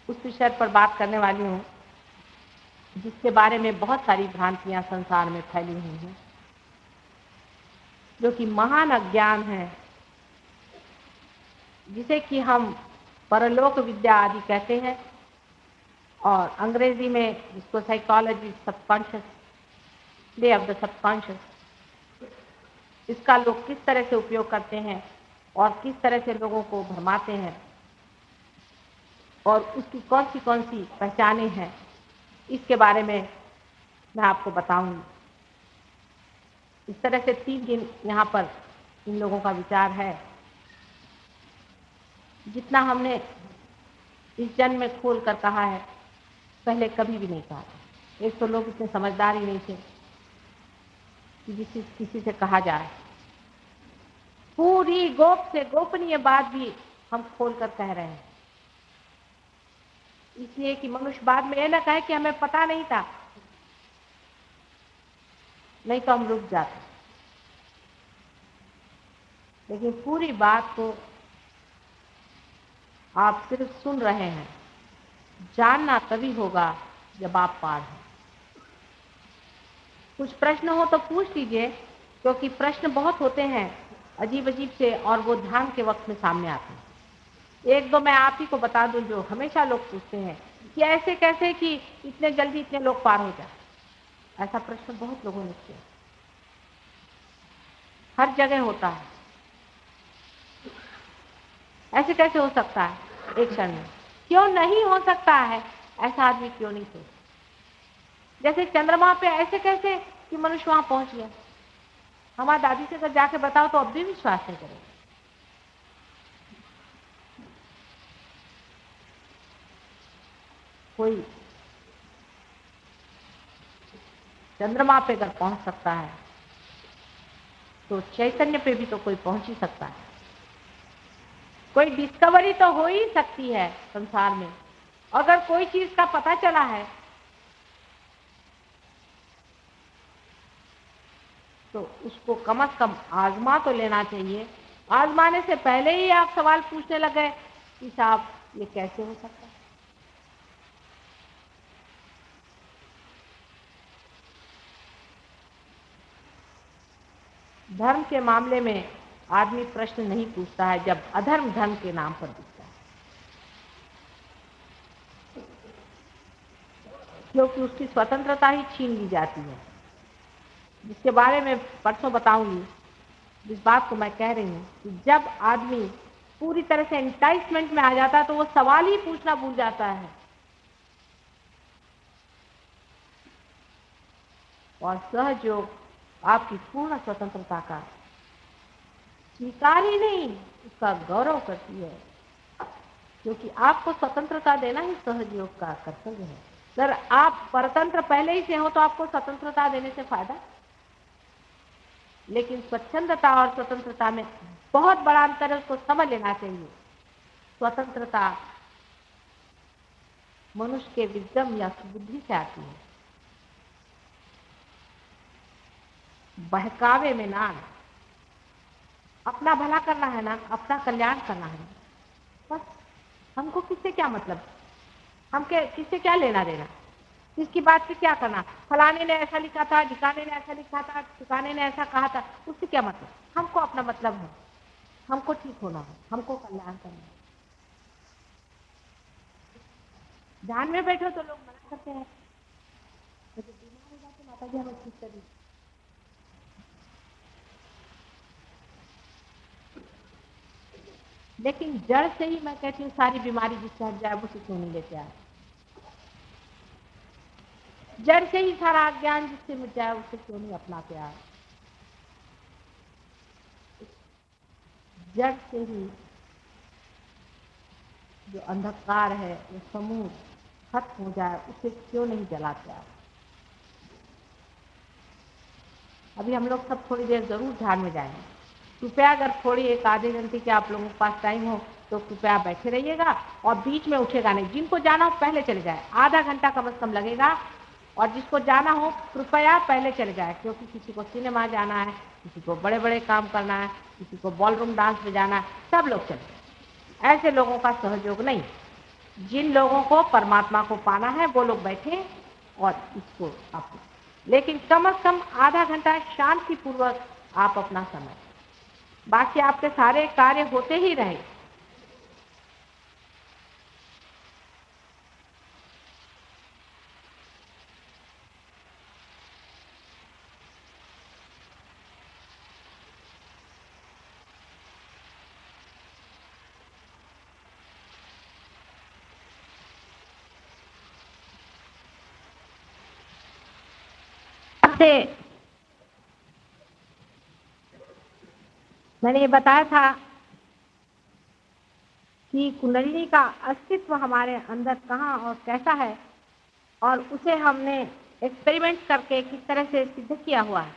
उस विषय पर बात करने वाली हूँ जिसके बारे में बहुत सारी भ्रांतियां संसार में फैली हुई हैं, जो कि महान अज्ञान है, जिसे कि हम परलोक विद्या आदि कहते हैं, और अंग्रेजी में जिसको psychology subconscious, play of the subconscious इसका लोग किस तरह से उपयोग करते हैं और किस तरह से लोगों को भरमाते हैं और उसकी कौन सी पहचानें हैं, इसके बारे में मैं आपको बताऊंगी। इस तरह से 3 दिन यहाँ पर इन लोगों का विचार है। जितना हमने इस जन्म में खोल कर कहा है, पहले कभी भी नहीं कहा। एक तो लोग इतने समझदार ही नहीं थे कि किसी से कहा जाए। पूरी गोप से गोपनीय बात भी हम खोल कर कह रहे हैं, इसलिए कि मनुष्य बाद में ये ना कहे कि हमें पता नहीं था, नहीं तो हम रुक जाते। लेकिन पूरी बात को आप सिर्फ सुन रहे हैं, जानना तभी होगा जब आप पार हैं। कुछ प्रश्न हो तो पूछ लीजिए, क्योंकि प्रश्न बहुत होते हैं अजीब अजीब से, और वो ध्यान के वक्त में सामने आते हैं। 1-2 मैं आप ही को बता दूं जो हमेशा लोग पूछते हैं कि ऐसे कैसे कि इतने जल्दी इतने लोग पार हो जाए। ऐसा प्रश्न बहुत लोगों ने किया, हर जगह होता है। ऐसे कैसे हो सकता है एक क्षण में? क्यों नहीं हो सकता है? ऐसा आदमी क्यों नहीं सोचता? जैसे चंद्रमा पे ऐसे कैसे कि मनुष्य वहां पहुंच गया। हमारी दादी से अगर जाके बताओ तो अब भी विश्वास नहीं करेगा। कोई चंद्रमा पे अगर पहुंच सकता है तो चैतन्य पे भी तो कोई पहुंच ही सकता है। कोई डिस्कवरी तो हो ही सकती है संसार में। अगर कोई चीज का पता चला है तो उसको कम से कम आजमा तो लेना चाहिए। आजमाने से पहले ही आप सवाल पूछने लगे कि साहब ये कैसे हो सकता है। धर्म के मामले में आदमी प्रश्न नहीं पूछता है जब अधर्म धर्म के नाम पर दिखता है, क्योंकि उसकी स्वतंत्रता ही छीन ली जाती है, जिसके बारे में परसों बताऊंगी। जिस बात को मैं कह रही हूँ कि जब आदमी पूरी तरह से एंटाइसमेंट में आ जाता है तो वो सवाल ही पूछना भूल जाता है और सहयोग आपकी पूर्ण स्वतंत्रता का स्वीकार ही नहीं, उसका गौरव करती है, क्योंकि आपको स्वतंत्रता देना ही सहयोग का कर्तव्य है। अगर आप परतंत्र पहले ही से हो तो आपको स्वतंत्रता देने से फायदा। लेकिन स्वच्छंदता और स्वतंत्रता में बहुत बड़ा अंतर है, उसको समझ लेना चाहिए। स्वतंत्रता मनुष्य के विद्यम या बुद्धि से आती है, बहकावे में ना। अपना भला करना है ना, अपना कल्याण करना है, बस। हमको किससे क्या मतलब, हम किससे क्या लेना देना, किसकी बात से क्या करना। फलाने ने ऐसा लिखा था, ढिकाने ने ऐसा लिखा था, ठिकाने ने ऐसा कहा था, उससे क्या मतलब। हमको अपना मतलब है, हमको ठीक होना है, हमको कल्याण करना है। ध्यान में बैठो तो लोग मना करते हैं, तो जब बीमार हो जाते माता जी हमें ठीक करिए। लेकिन जड़ से ही मैं कहती हूँ सारी बीमारी जिससे हट जाए वो से क्यों नहीं लेते आए। जड़ से ही सारा अज्ञान जिससे मिट जाए उसे क्यों नहीं अपनाते आए। जड़ से ही जो अंधकार है वो समूह खत्म हो जाए उसे क्यों नहीं जलाते आए। अभी हम लोग सब थोड़ी देर जरूर ध्यान में जाएंगे। कृपया अगर थोड़ी 1-आधे घंटे के आप लोगों के पास टाइम हो तो कृपया बैठे रहिएगा और बीच में उठेगा नहीं। जिनको जाना हो पहले चले जाए, आधा घंटा कम से कम लगेगा। और जिसको जाना हो कृपया पहले चले जाए, क्योंकि किसी को सिनेमा जाना है, किसी को बड़े बड़े काम करना है, किसी को बॉलरूम डांस में जाना है, सब लोग चले। ऐसे लोगों का सहयोग नहीं। जिन लोगों को परमात्मा को पाना है वो लोग बैठे और इसको आप, लेकिन कम से कम आधा घंटा शांति पूर्वक आप अपना समय, बाकी आपके सारे कार्य होते ही रहे। जैसे मैंने ये बताया था कि कुंडलिनी का अस्तित्व हमारे अंदर कहाँ और कैसा है, और उसे हमने एक्सपेरिमेंट करके किस तरह से सिद्ध किया हुआ है।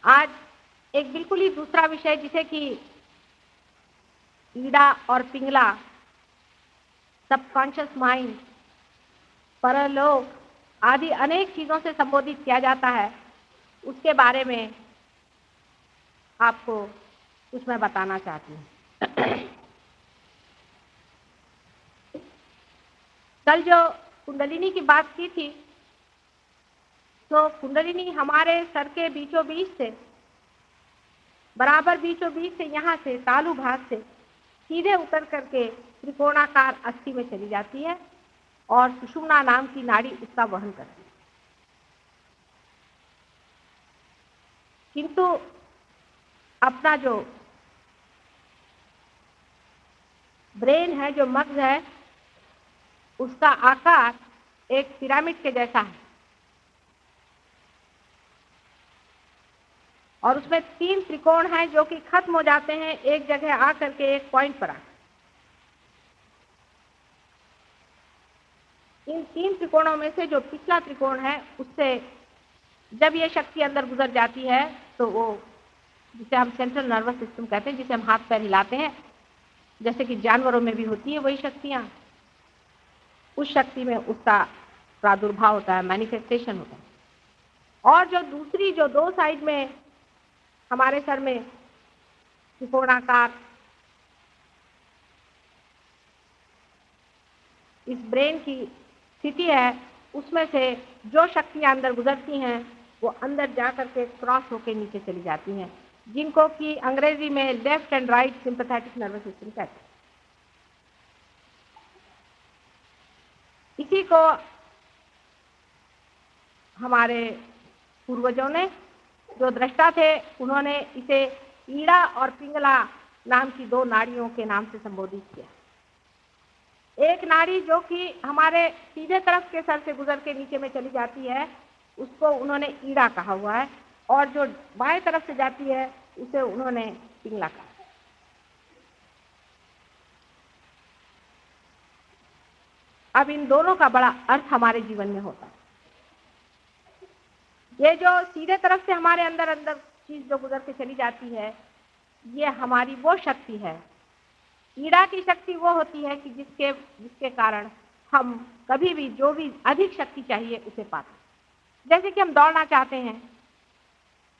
आज एक बिल्कुल ही दूसरा विषय, जिसे कि ईड़ा और पिंगला, सबकॉन्शियस माइंड, परलोक आदि अनेक चीजों से संबोधित किया जाता है, उसके बारे में आपको कुछ मैं बताना चाहती हूँ। कल जो कुंडलिनी की बात की थी, तो कुंडलिनी हमारे सर के बीचों बीच से, बराबर बीचों बीच से, यहाँ से तालु भाग से सीधे उतर करके त्रिकोणाकार अस्थि में चली जाती है और सुषुम्ना नाम की नाड़ी उसका वहन करती है। किंतु अपना जो ब्रेन है, जो मगज है, उसका आकार एक पिरामिड के जैसा है और उसमें 3 त्रिकोण हैं जो कि खत्म हो जाते हैं एक जगह आकर के एक पॉइंट पर आकर। इन 3 त्रिकोणों में से जो पिछला त्रिकोण है, उससे जब ये शक्ति अंदर गुजर जाती है तो वो, जिसे हम सेंट्रल नर्वस सिस्टम कहते हैं, जिसे हम हाथ पैर हिलाते हैं, जैसे कि जानवरों में भी होती है वही शक्तियां, उस शक्ति में उसका प्रादुर्भाव होता है, मैनिफेस्टेशन होता है। और जो दूसरी, जो 2 साइड में हमारे सर में त्रिकोणाकार इस ब्रेन की स्थिति है, उसमें से जो शक्तियां अंदर गुजरती हैं वो अंदर जाकर के क्रॉस होकर नीचे चली जाती हैं, जिनको कि अंग्रेजी में left and right sympathetic nervous system कहते हैं। इसी को हमारे पूर्वजों ने, जो दृष्टा थे, उन्होंने इसे ईड़ा और पिंगला नाम की 2 नाड़ियों के नाम से संबोधित किया। एक नाड़ी जो कि हमारे सीधे तरफ के सर से गुजर के नीचे में चली जाती है, उसको उन्होंने ईड़ा कहा हुआ है, और जो बाएं तरफ से जाती है उसे उन्होंने पिंगला कहा। अब इन दोनों का बड़ा अर्थ हमारे जीवन में होता है। ये जो सीधे तरफ से हमारे अंदर अंदर चीज जो गुजर के चली जाती है, ये हमारी वो शक्ति है। ईड़ा की शक्ति वो होती है कि जिसके कारण हम कभी भी जो भी अधिक शक्ति चाहिए उसे पाते हैं। जैसे कि हम दौड़ना चाहते हैं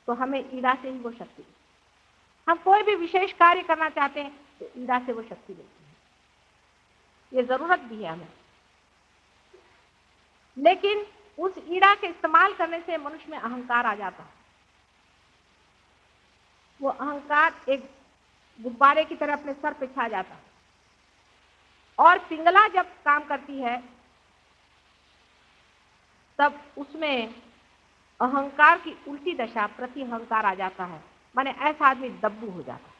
तो हमें ईड़ा से ही वो शक्ति, हम कोई भी विशेष कार्य करना चाहते हैं तो ईड़ा से वो शक्ति देती है। ये जरूरत भी है हमें, लेकिन उस ईड़ा के इस्तेमाल करने से मनुष्य में अहंकार आ जाता है। वो अहंकार एक गुब्बारे की तरह अपने सर पे छा जाता है, और पिंगला जब काम करती है तब उसमें अहंकार की उल्टी दशा, प्रति अहंकार आ जाता है, माने ऐसा आदमी दब्बू हो जाता है,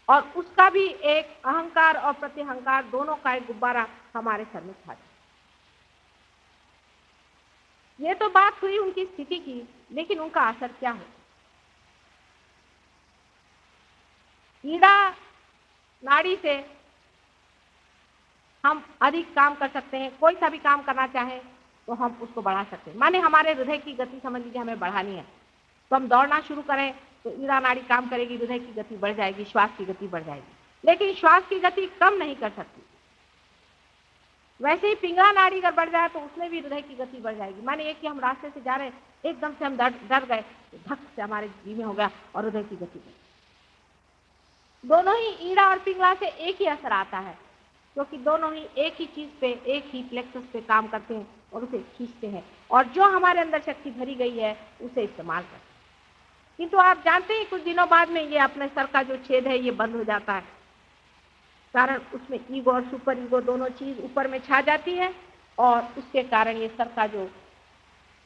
और उसका भी एक अहंकार और प्रति अहंकार दोनों का एक गुब्बारा हमारे सर में छा जाता है। ये तो बात हुई उनकी स्थिति की, लेकिन उनका असर क्या हो? ईड़ा नाड़ी से हम अधिक काम कर सकते हैं, कोई सा भी काम करना चाहें तो हम उसको बढ़ा सकते हैं। माने हमारे हृदय की गति समझ लीजिए हमें बढ़ानी है, तो हम दौड़ना शुरू करें तो ईड़ा नाड़ी काम करेगी, हृदय की गति बढ़ जाएगी, श्वास की गति बढ़ जाएगी, लेकिन श्वास की गति कम नहीं कर सकती। वैसे ही पिंगला नाड़ी अगर बढ़ जाए तो उसमें भी हृदय की गति बढ़ जाएगी। माने एक कि हम रास्ते से जा रहे हैं, एकदम से हम डर गए, धक से हमारे जी में हो गया और हृदय की गति बढ़। दोनों ही ईड़ा और पिंगला से एक ही असर आता है, क्योंकि दोनों ही एक ही चीज पे, एक ही प्लेक्सस पे काम करते हैं और उसे खींचते हैं, और जो हमारे अंदर शक्ति भरी गई है उसे इस्तेमाल करते हैं। किंतु आप जानते हैं कुछ दिनों बाद में ये अपने सर का जो छेद है ये बंद हो जाता है, कारण उसमें ईगो और सुपर ईगो दोनों चीज ऊपर में छा जाती है, और उसके कारण ये सर का जो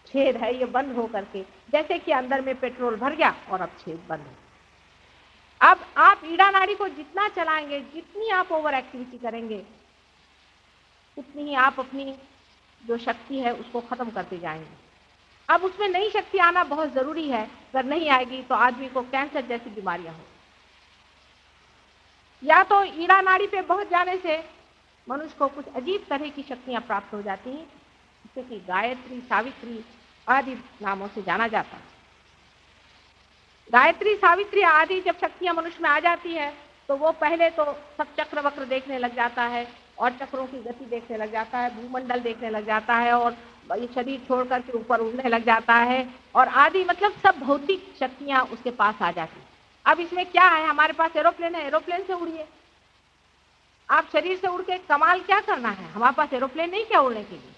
छेद है ये बंद हो करके, जैसे कि अंदर में पेट्रोल भर गया और अब छेद बंद है। अब आप ईड़ा नाड़ी को जितना चलाएंगे, जितनी आप ओवर एक्टिविटी करेंगे, उतनी ही आप अपनी जो शक्ति है उसको खत्म करते जाएंगे। अब उसमें नई शक्ति आना बहुत जरूरी है, अगर नहीं आएगी तो आदमी को कैंसर जैसी बीमारियां हो, या तो ईड़ा नाड़ी पे बहुत जाने से मनुष्य को कुछ अजीब तरह की शक्तियां प्राप्त हो जाती हैं, जैसे कि गायत्री, सावित्री आदि नामों से जाना जाता है। गायत्री, सावित्री आदि जब शक्तियां मनुष्य में आ जाती है तो वो पहले तो सब चक्र वक्र देखने लग जाता है और चक्रों की गति देखने लग जाता है, भूमंडल देखने लग जाता है और ये शरीर छोड़ करके ऊपर उड़ने लग जाता है और आदि मतलब सब भौतिक शक्तियां उसके पास आ जाती है। अब इसमें क्या है, हमारे पास एरोप्लेन है, एरोप्लेन से उड़िए। आप शरीर से उड़ के कमाल क्या करना है, हमारे पास एरोप्लेन नहीं क्या उड़ने के लिए।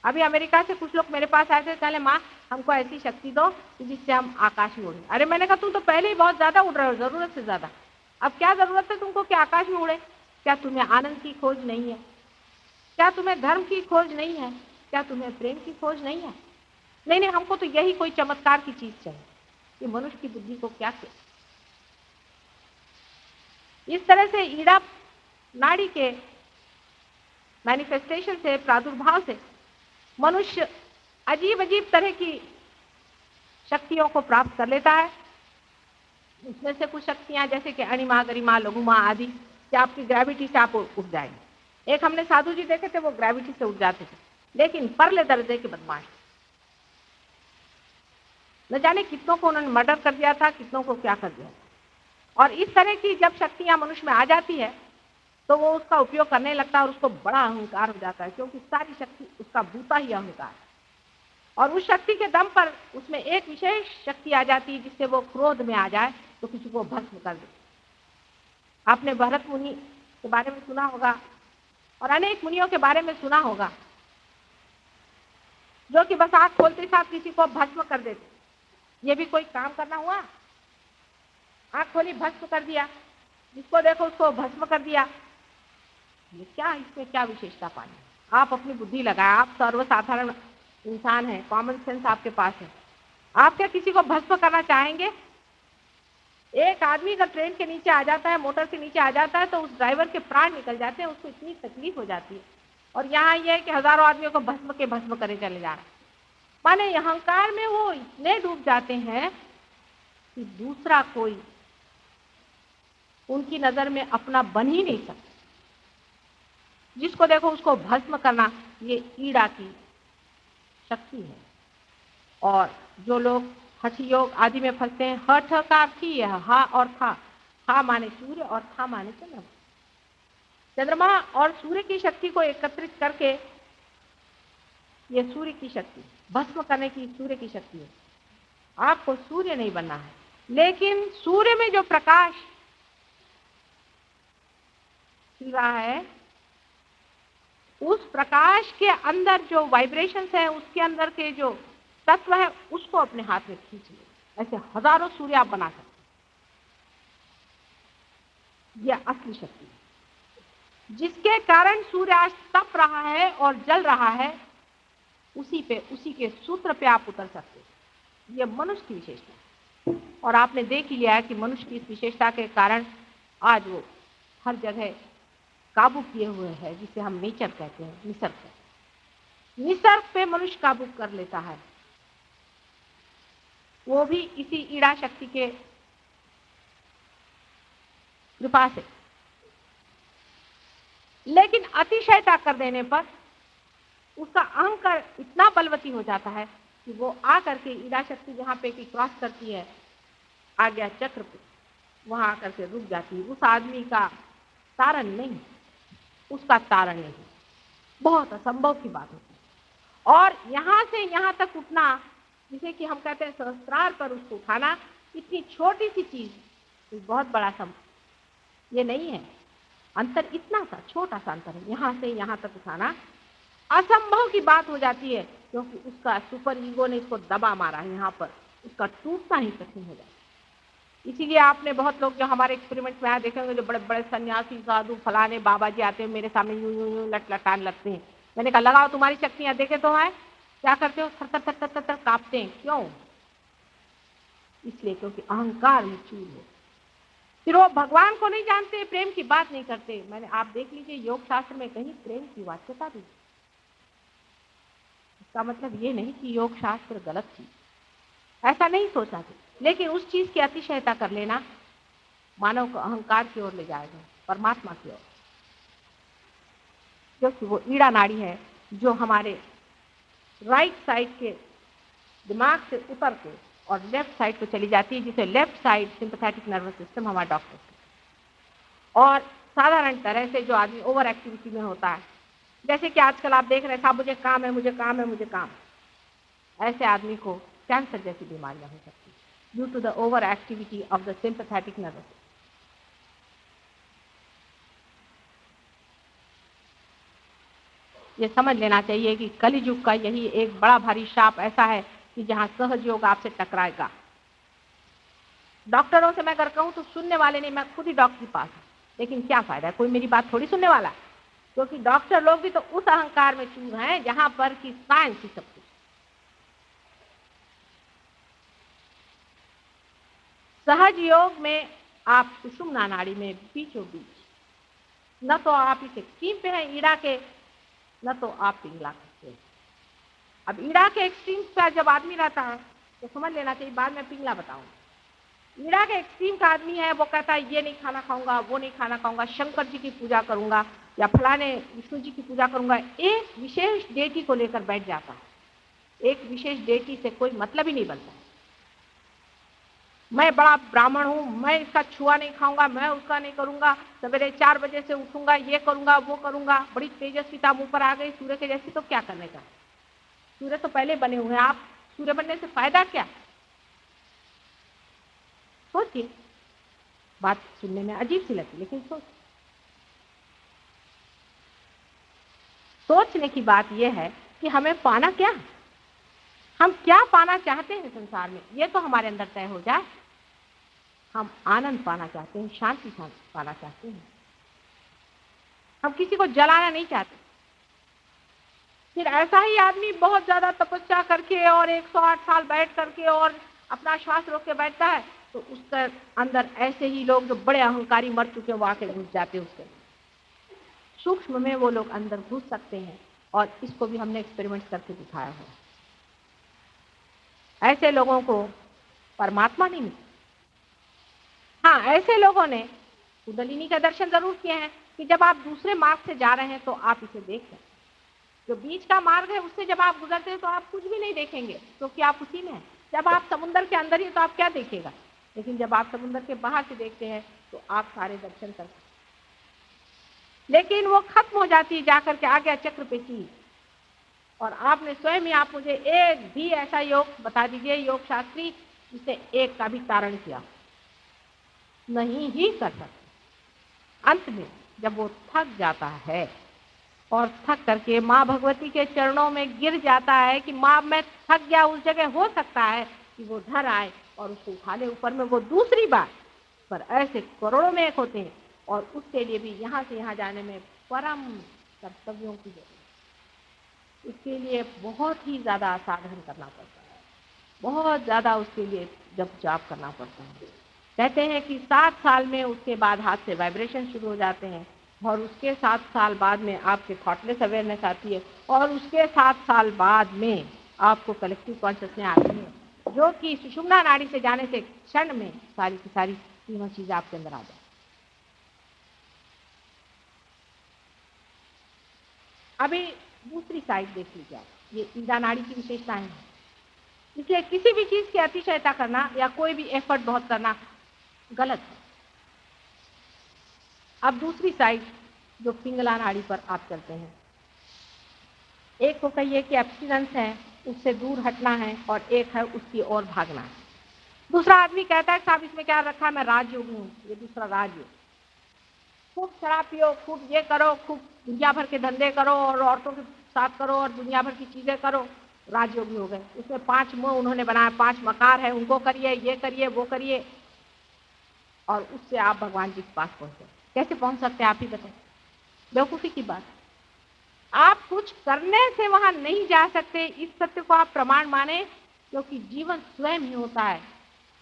अभी अमेरिका से कुछ लोग मेरे पास आए थे, कहले माँ हमको ऐसी शक्ति दो जिससे हम आकाश में उड़े। अरे मैंने कहा तुम तो पहले ही बहुत ज्यादा उड़ रहे हो, जरूरत से ज्यादा, अब क्या जरूरत है तुमको कि आकाश में उड़े। क्या तुम्हें आनंद की खोज नहीं है? क्या तुम्हें धर्म की खोज नहीं है? क्या तुम्हें प्रेम की खोज नहीं है? नहीं नहीं, हमको तो यही कोई चमत्कार की चीज चाहिए कि मनुष्य की बुद्धि को क्या किया। इस तरह से ईड़ा नाड़ी के मैनिफेस्टेशन से, प्रादुर्भाव से मनुष्य अजीब अजीब तरह की शक्तियों को प्राप्त कर लेता है। उसमें से कुछ शक्तियां जैसे कि अणिमा, गरिमा, लघुमा आदि, कि आपकी ग्रेविटी से आप उठ जाएंगे। एक हमने साधु जी देखे थे, वो ग्रेविटी से उठ जाते थे, लेकिन परले दर्जे के बदमाश, न जाने कितनों को उन्होंने मर्डर कर दिया था, कितनों को क्या कर दिया। और इस तरह की जब शक्तियां मनुष्य में आ जाती है तो वो उसका उपयोग करने लगता है और उसको बड़ा अहंकार हो जाता है, क्योंकि सारी शक्ति उसका भूता ही अहंकार है। और उस शक्ति के दम पर उसमें एक विशेष शक्ति आ जाती है जिससे वो क्रोध में आ जाए तो किसी को भस्म कर दे। आपने भरत मुनि के बारे में सुना होगा और अनेक मुनियों के बारे में सुना होगा, जो कि बस आंख खोलते साथ किसी को भस्म कर देते। ये भी कोई काम करना हुआ? आंख खोली, भस्म कर दिया, जिसको देखो उसको भस्म कर दिया। ये क्या, इसमें क्या विशेषता पानी? आप अपनी बुद्धि लगाए, आप सर्वसाधारण इंसान हैं, कॉमन सेंस आपके पास है, आप क्या किसी को भस्म करना चाहेंगे? एक आदमी अगर ट्रेन के नीचे आ जाता है, मोटर के नीचे आ जाता है तो उस ड्राइवर के प्राण निकल जाते हैं, उसको इतनी तकलीफ हो जाती है। और यहाँ यह है कि हजारों आदमियों को भस्म करे चले जा रहे हैं। माने अहंकार में वो इतने डूब जाते हैं कि दूसरा कोई उनकी नजर में अपना बन ही नहीं सकता। जिसको देखो उसको भस्म करना, ये ईड़ा की शक्ति है। और जो लोग हठ योग आदि में फंसते हैं, हठ का अर्थ ही है हा और था। हा माने सूर्य और था माने चंद्रमा। चंद्रमा और सूर्य की शक्ति को एकत्रित करके ये सूर्य की शक्ति, भस्म करने की सूर्य की शक्ति है। आपको सूर्य नहीं बनना है, लेकिन सूर्य में जो प्रकाश खिल रहा है, उस प्रकाश के अंदर जो वाइब्रेशंस है, उसके अंदर के जो तत्व है, उसको अपने हाथ में खींच ले। ऐसे हजारों सूर्य आप बना सकते हैं। यह असली शक्ति है, जिसके कारण सूर्य आज तप रहा है और जल रहा है, उसी के सूत्र पे आप उतर सकते हैं। यह मनुष्य की विशेषता है। और आपने देख ही लिया है कि मनुष्य की इस विशेषता के कारण आज वो हर जगह काबू किए हुए है, जिसे हम नेचर कहते हैं, निसर्ग कहते हैं। निसर्ग पे मनुष्य काबू कर लेता है, वो भी इसी ईड़ा शक्ति के कृपा से। लेकिन अतिशयता कर देने पर उसका अहंकार इतना बलवती हो जाता है कि वो आकर के ईड़ा शक्ति जहां पे की क्रॉस करती है आज्ञा चक्र पे, वहां आकर के रुक जाती है। उस आदमी का तारण नहीं, उसका तारण नहीं, बहुत असंभव की बात होती है। और यहां से यहां तक उठना, जिसे कि हम कहते हैं सहस्त्रार पर उसको उठाना, इतनी छोटी सी चीज बहुत बड़ा संभव ये नहीं है। अंतर इतना सा छोटा सा अंतर है, यहां से यहां तक उठाना असंभव की बात हो जाती है, क्योंकि उसका सुपर ईगो ने इसको दबा मारा है। यहाँ पर उसका टूटना ही कठिन हो जाता है। इसीलिए आपने बहुत लोग जो हमारे एक्सपेरिमेंट में आए देखेंगे, जो बड़े बड़े सन्यासी साधु फलाने बाबा जी आते हैं, मेरे सामने यूं यूं यूं लटलटान लगते हैं। मैंने कहा लगाओ तुम्हारी शक्तियां देखे तो है, क्या करते हो? थर थर थर थर थर कांपते हैं। क्यों? इसलिए क्योंकि अहंकार में चूर है। फिर वो भगवान को नहीं जानते, प्रेम की बात नहीं करते। मैंने आप देख लीजिए योग शास्त्र में कहीं प्रेम की वाच्यता भी। इसका मतलब ये नहीं कि योग शास्त्र गलत थी, ऐसा नहीं सोचा था, लेकिन उस चीज की अतिशयता कर लेना मानव को अहंकार की ओर ले जाएगा, परमात्मा की ओर। क्योंकि वो ईड़ा नाड़ी है जो हमारे राइट साइड के दिमाग से उतर के और लेफ्ट साइड को चली जाती है, जिसे left side sympathetic nervous system हमारा डॉक्टर। और साधारण तरह से जो आदमी ओवर एक्टिविटी में होता है, जैसे कि आजकल आप देख रहे हैं साहब मुझे काम है, मुझे काम है, मुझे काम, ऐसे आदमी को कैंसर जैसी बीमारियां हो सकती है due to the over activity of the sympathetic nervous system. ये समझ लेना चाहिए कि कलियुग का यही एक बड़ा भारी शाप ऐसा है कि जहां सहज योग आपसे टकराएगा। डॉक्टरों से मैं अगर कहूं तो सुनने वाले नहीं, मैं खुद ही डॉक्टर के पास हूं, लेकिन क्या फायदा है, कोई मेरी बात थोड़ी सुनने वाला, क्योंकि डॉक्टर लोग भी तो उस अहंकार में चूर हैं जहां पर कि साइंस ही सब कुछ। सहज योग में आप सुषुम्ना नाड़ी में बीचों बीच, न तो आप इस एक्सट्रीम पे हैं ईड़ा के, न तो आप पिंगला करते हैं। अब ईड़ा के एक्सट्रीम पर जब आदमी रहता है तो समझ लेना चाहिए, बाद में पिंगला बताऊंगा। ईड़ा के एक्सट्रीम का आदमी है, वो कहता है ये नहीं खाना खाऊंगा, वो नहीं खाना खाऊंगा, शंकर जी की पूजा करूंगा या फलाने विष्णु जी की पूजा करूंगा, एक विशेष डेटी को लेकर बैठ जाता है। एक विशेष डेटी से कोई मतलब ही नहीं बनता। मैं बड़ा ब्राह्मण हूं, मैं इसका छुआ नहीं खाऊंगा, मैं उसका नहीं करूंगा, सवेरे 4 बजे से उठूंगा, ये करूंगा, वो करूंगा, बड़ी तेजस्विता मुंह पर आ गई सूर्य के जैसी, तो क्या करने का, सूर्य तो पहले बने हुए हैं, आप सूर्य बनने से फायदा क्या। सोचिए, बात सुनने में अजीब सी लगती, लेकिन सोचने की बात यह है कि हमें पाना क्या है, हम क्या पाना चाहते हैं संसार में, ये तो हमारे अंदर तय हो जाए। हम आनंद पाना चाहते हैं, शांति पाना चाहते हैं, हम किसी को जलाना नहीं चाहते। फिर ऐसा ही आदमी बहुत ज्यादा तपस्या करके और 108 साल बैठ करके और अपना श्वास रोक के बैठता है, तो उसके अंदर ऐसे ही लोग जो बड़े अहंकारी मर चुके हैं वो आके घुस जाते हैं उसके। सूक्ष्म में वो लोग अंदर घुस सकते हैं, और इसको भी हमने एक्सपेरिमेंट करके दिखाया है। ऐसे लोगों को परमात्मा नहीं मिलता। हाँ, ऐसे लोगों ने कुंडलिनी का दर्शन जरूर किए हैं कि जब आप दूसरे मार्ग से जा रहे हैं तो आप इसे देखें। जो बीच का मार्ग है उससे जब आप गुजरते हैं तो आप कुछ भी नहीं देखेंगे, क्योंकि आप उसी में हैं। जब आप समुद्र के अंदर ही तो आप क्या देखेगा, लेकिन जब आप समुद्र के बाहर से देखते हैं तो आप सारे दर्शन करते हैं। लेकिन वो खत्म हो जाती है जाकर के आ गया चक्र पे चीज। और आपने स्वयं ही, आप मुझे एक भी ऐसा योग बता दीजिए योग शास्त्री जिसने एक का भी तारण किया, नहीं ही कर सकते। अंत में जब वो थक जाता है और थक करके माँ भगवती के चरणों में गिर जाता है कि माँ मैं थक गया, उस जगह हो सकता है कि वो डर आए और उसको उठा ले ऊपर में, वो दूसरी बात, पर ऐसे करोड़ों में एक होते हैं, और उसके लिए भी यहाँ से यहाँ जाने में परम कर्तव्यों की जरूरत। इसके लिए बहुत ही ज़्यादा साधन करना पड़ता है, बहुत ज़्यादा उसके लिए जप जाप करना पड़ता है। कहते हैं कि 7 साल में उसके बाद हाथ से वाइब्रेशन शुरू हो जाते हैं, और उसके 7 साल बाद में आपके थॉटलेस अवेयरनेस आती है, और उसके 7 साल बाद में आपको कलेक्टिव कॉन्शियसनेस आती है, जो कि सुषुम्ना नाड़ी से जाने से क्षण में सारी की सारी तीनों चीज़ें आपके अंदर आ जाए। अभी दूसरी साइड देख लीजिए आप, ये ईड़ा नाड़ी की विशेषताएं हैं। इसलिए किसी भी चीज की अतिशयता करना या कोई भी एफर्ट बहुत करना गलत है। अब दूसरी साइड जो पिंगला नाड़ी पर आप चलते हैं, एक को कहिए कि एब्स्टिनेंस है, उससे दूर हटना है, और एक है उसकी ओर भागना है। दूसरा आदमी कहता है साहब इसमें क्या रखा है, मैं राजयोग हूँ, ये दूसरा राजयोग, खूब शराब पियो, खूब ये करो, खूब दुनिया भर के धंधे करो और औरतों के साथ करो और दुनिया भर की चीजें करो, राजयोगी हो गए। उसमें 5 मुंह उन्होंने बनाया, 5 मकार है, उनको करिए, ये करिए, वो करिए, और उससे आप भगवान जी के पास पहुंचे। कैसे पहुंच सकते हैं आप ही बताएं, बेवकूफी की बात। आप कुछ करने से वहां नहीं जा सकते, इस सत्य को आप प्रमाण माने, क्योंकि जीवन स्वयं ही होता है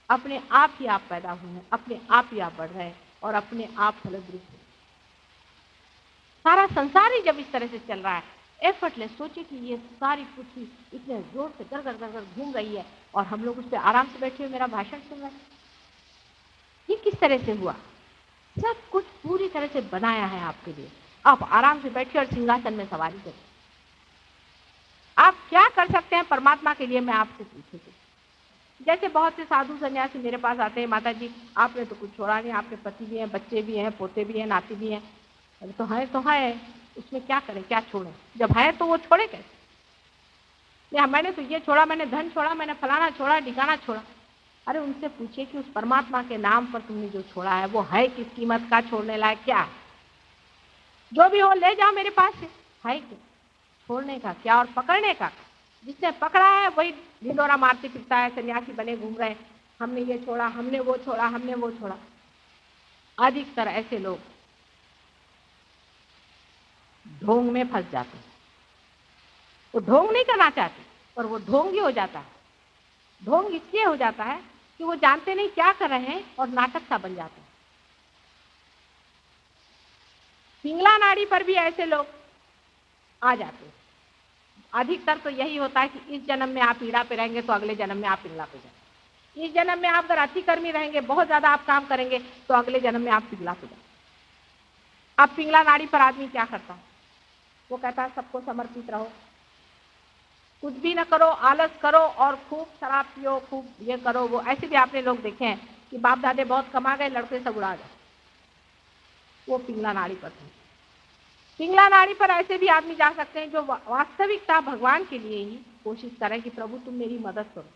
अपने आप ही आप पैदा हुए हैं, अपने आप ही आप बढ़ रहे हैं और अपने आप फलद्रुप हैं। सारा संसार ही जब इस तरह से चल रहा है, एफर्टलेस, सोचिए कि ये सारी पृथ्वी इतने जोर से गड़ घूम रही है और हम लोग उस पर आराम से बैठे हुए मेरा भाषण सुन रहे हैं। ये किस तरह से हुआ? सब कुछ पूरी तरह से बनाया है आपके लिए। आप आराम से बैठिए और सिंहासन में सवारी करिए। आप क्या कर सकते हैं परमात्मा के लिए, मैं आपसे पूछूंगी। जैसे बहुत से साधु सन्यासी मेरे पास आते हैं, माता जी आपने तो कुछ छोड़ा नहीं, आपके पति भी हैं, बच्चे भी हैं, पोते भी हैं, नाती भी हैं। अरे तो है, उसमें क्या करें, क्या छोड़ें? जब है तो वो छोड़े कैसे? या मैंने तो ये छोड़ा, मैंने धन छोड़ा, मैंने फलाना छोड़ा, ठिकाना छोड़ा। अरे उनसे पूछिए कि उस परमात्मा के नाम पर तुमने जो छोड़ा है वो है किस कीमत का, छोड़ने लायक क्या है? जो भी हो ले जाओ मेरे पास से, है क्या? छोड़ने का क्या और पकड़ने का? जिसने पकड़ा है वही ढिंडोरा मारते फिरता है, सन्यासी बने घूम रहे हैं, हमने ये छोड़ा, हमने वो छोड़ा, हमने वो छोड़ा। अधिकतर ऐसे लोग ढोंग में फंस जाते हैं। वो ढोंग नहीं करना चाहते पर वो ढोंगी हो जाता है। ढोंग इसलिए हो जाता है कि वो जानते नहीं क्या कर रहे हैं और नाटक सा बन जाता है। पिंगला नाड़ी पर भी ऐसे लोग आ जाते हैं। अधिकतर तो यही होता है कि इस जन्म में आप पीड़ा पे रहेंगे तो अगले जन्म में आप पिंगला पे जाएंगे। इस जन्म में आप अगर अतिकर्मी रहेंगे, बहुत ज्यादा आप काम करेंगे तो अगले जन्म में आप पिंगला पे जाएंगे। अब पिंगला नाड़ी पर आदमी क्या करता है? वो कहता है सबको समर्पित रहो, कुछ भी न करो, आलस करो और खूब शराब पियो, खूब ये करो वो। ऐसे भी आपने लोग देखे हैं कि बाप दादे बहुत कमा गए, लड़के सब उड़ा गए, वो पिंगला नाड़ी पर थे। पिंगला नाड़ी पर ऐसे भी आदमी जा सकते हैं जो वास्तविकता भगवान के लिए ही कोशिश करें कि प्रभु तुम मेरी मदद करो।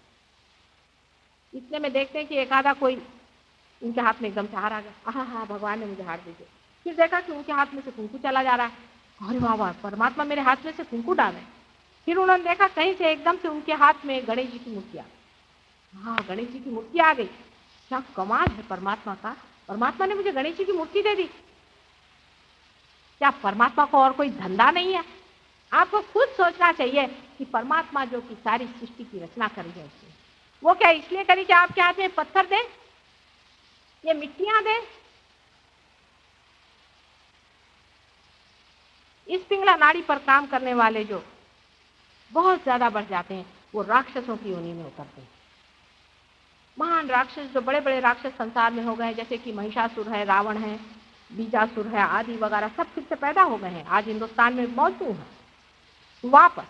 इतने में देखते हैं कि एक आधा कोई उनके हाथ में एकदम से हार आ गया, हाँ भगवान ने मुझे हार दी। फिर देखा कि उनके हाथ में से कुंकू चला जा रहा है, अरे वाह वाह परमात्मा मेरे हाथ में से कुंकू डाले। फिर उन्होंने देखा कहीं से एकदम से उनके हाथ में गणेश जी की मूर्ति आ गई। हाँ गणेश जी की मूर्ति आ गई, क्या कमाल है परमात्मा का, परमात्मा ने मुझे गणेश जी की मूर्ति दे दी। क्या परमात्मा को और कोई धंधा नहीं है? आपको खुद सोचना चाहिए कि परमात्मा जो कि सारी सृष्टि की रचना करी है उसने, वो क्या इसलिए करी कि आपके हाथ में पत्थर दे, ये मिट्टियां दे? इस पिंगला नाड़ी पर काम करने वाले जो बहुत ज्यादा बढ़ जाते हैं वो राक्षसों की योनि में उतरते हैं। महान राक्षस, जो बड़े बड़े राक्षस संसार में हो गए, जैसे कि महिषासुर है, रावण है, बीजासुर है, आदि वगैरह, सब फिर से पैदा हो गए हैं, आज हिंदुस्तान में मौजूद है। वापस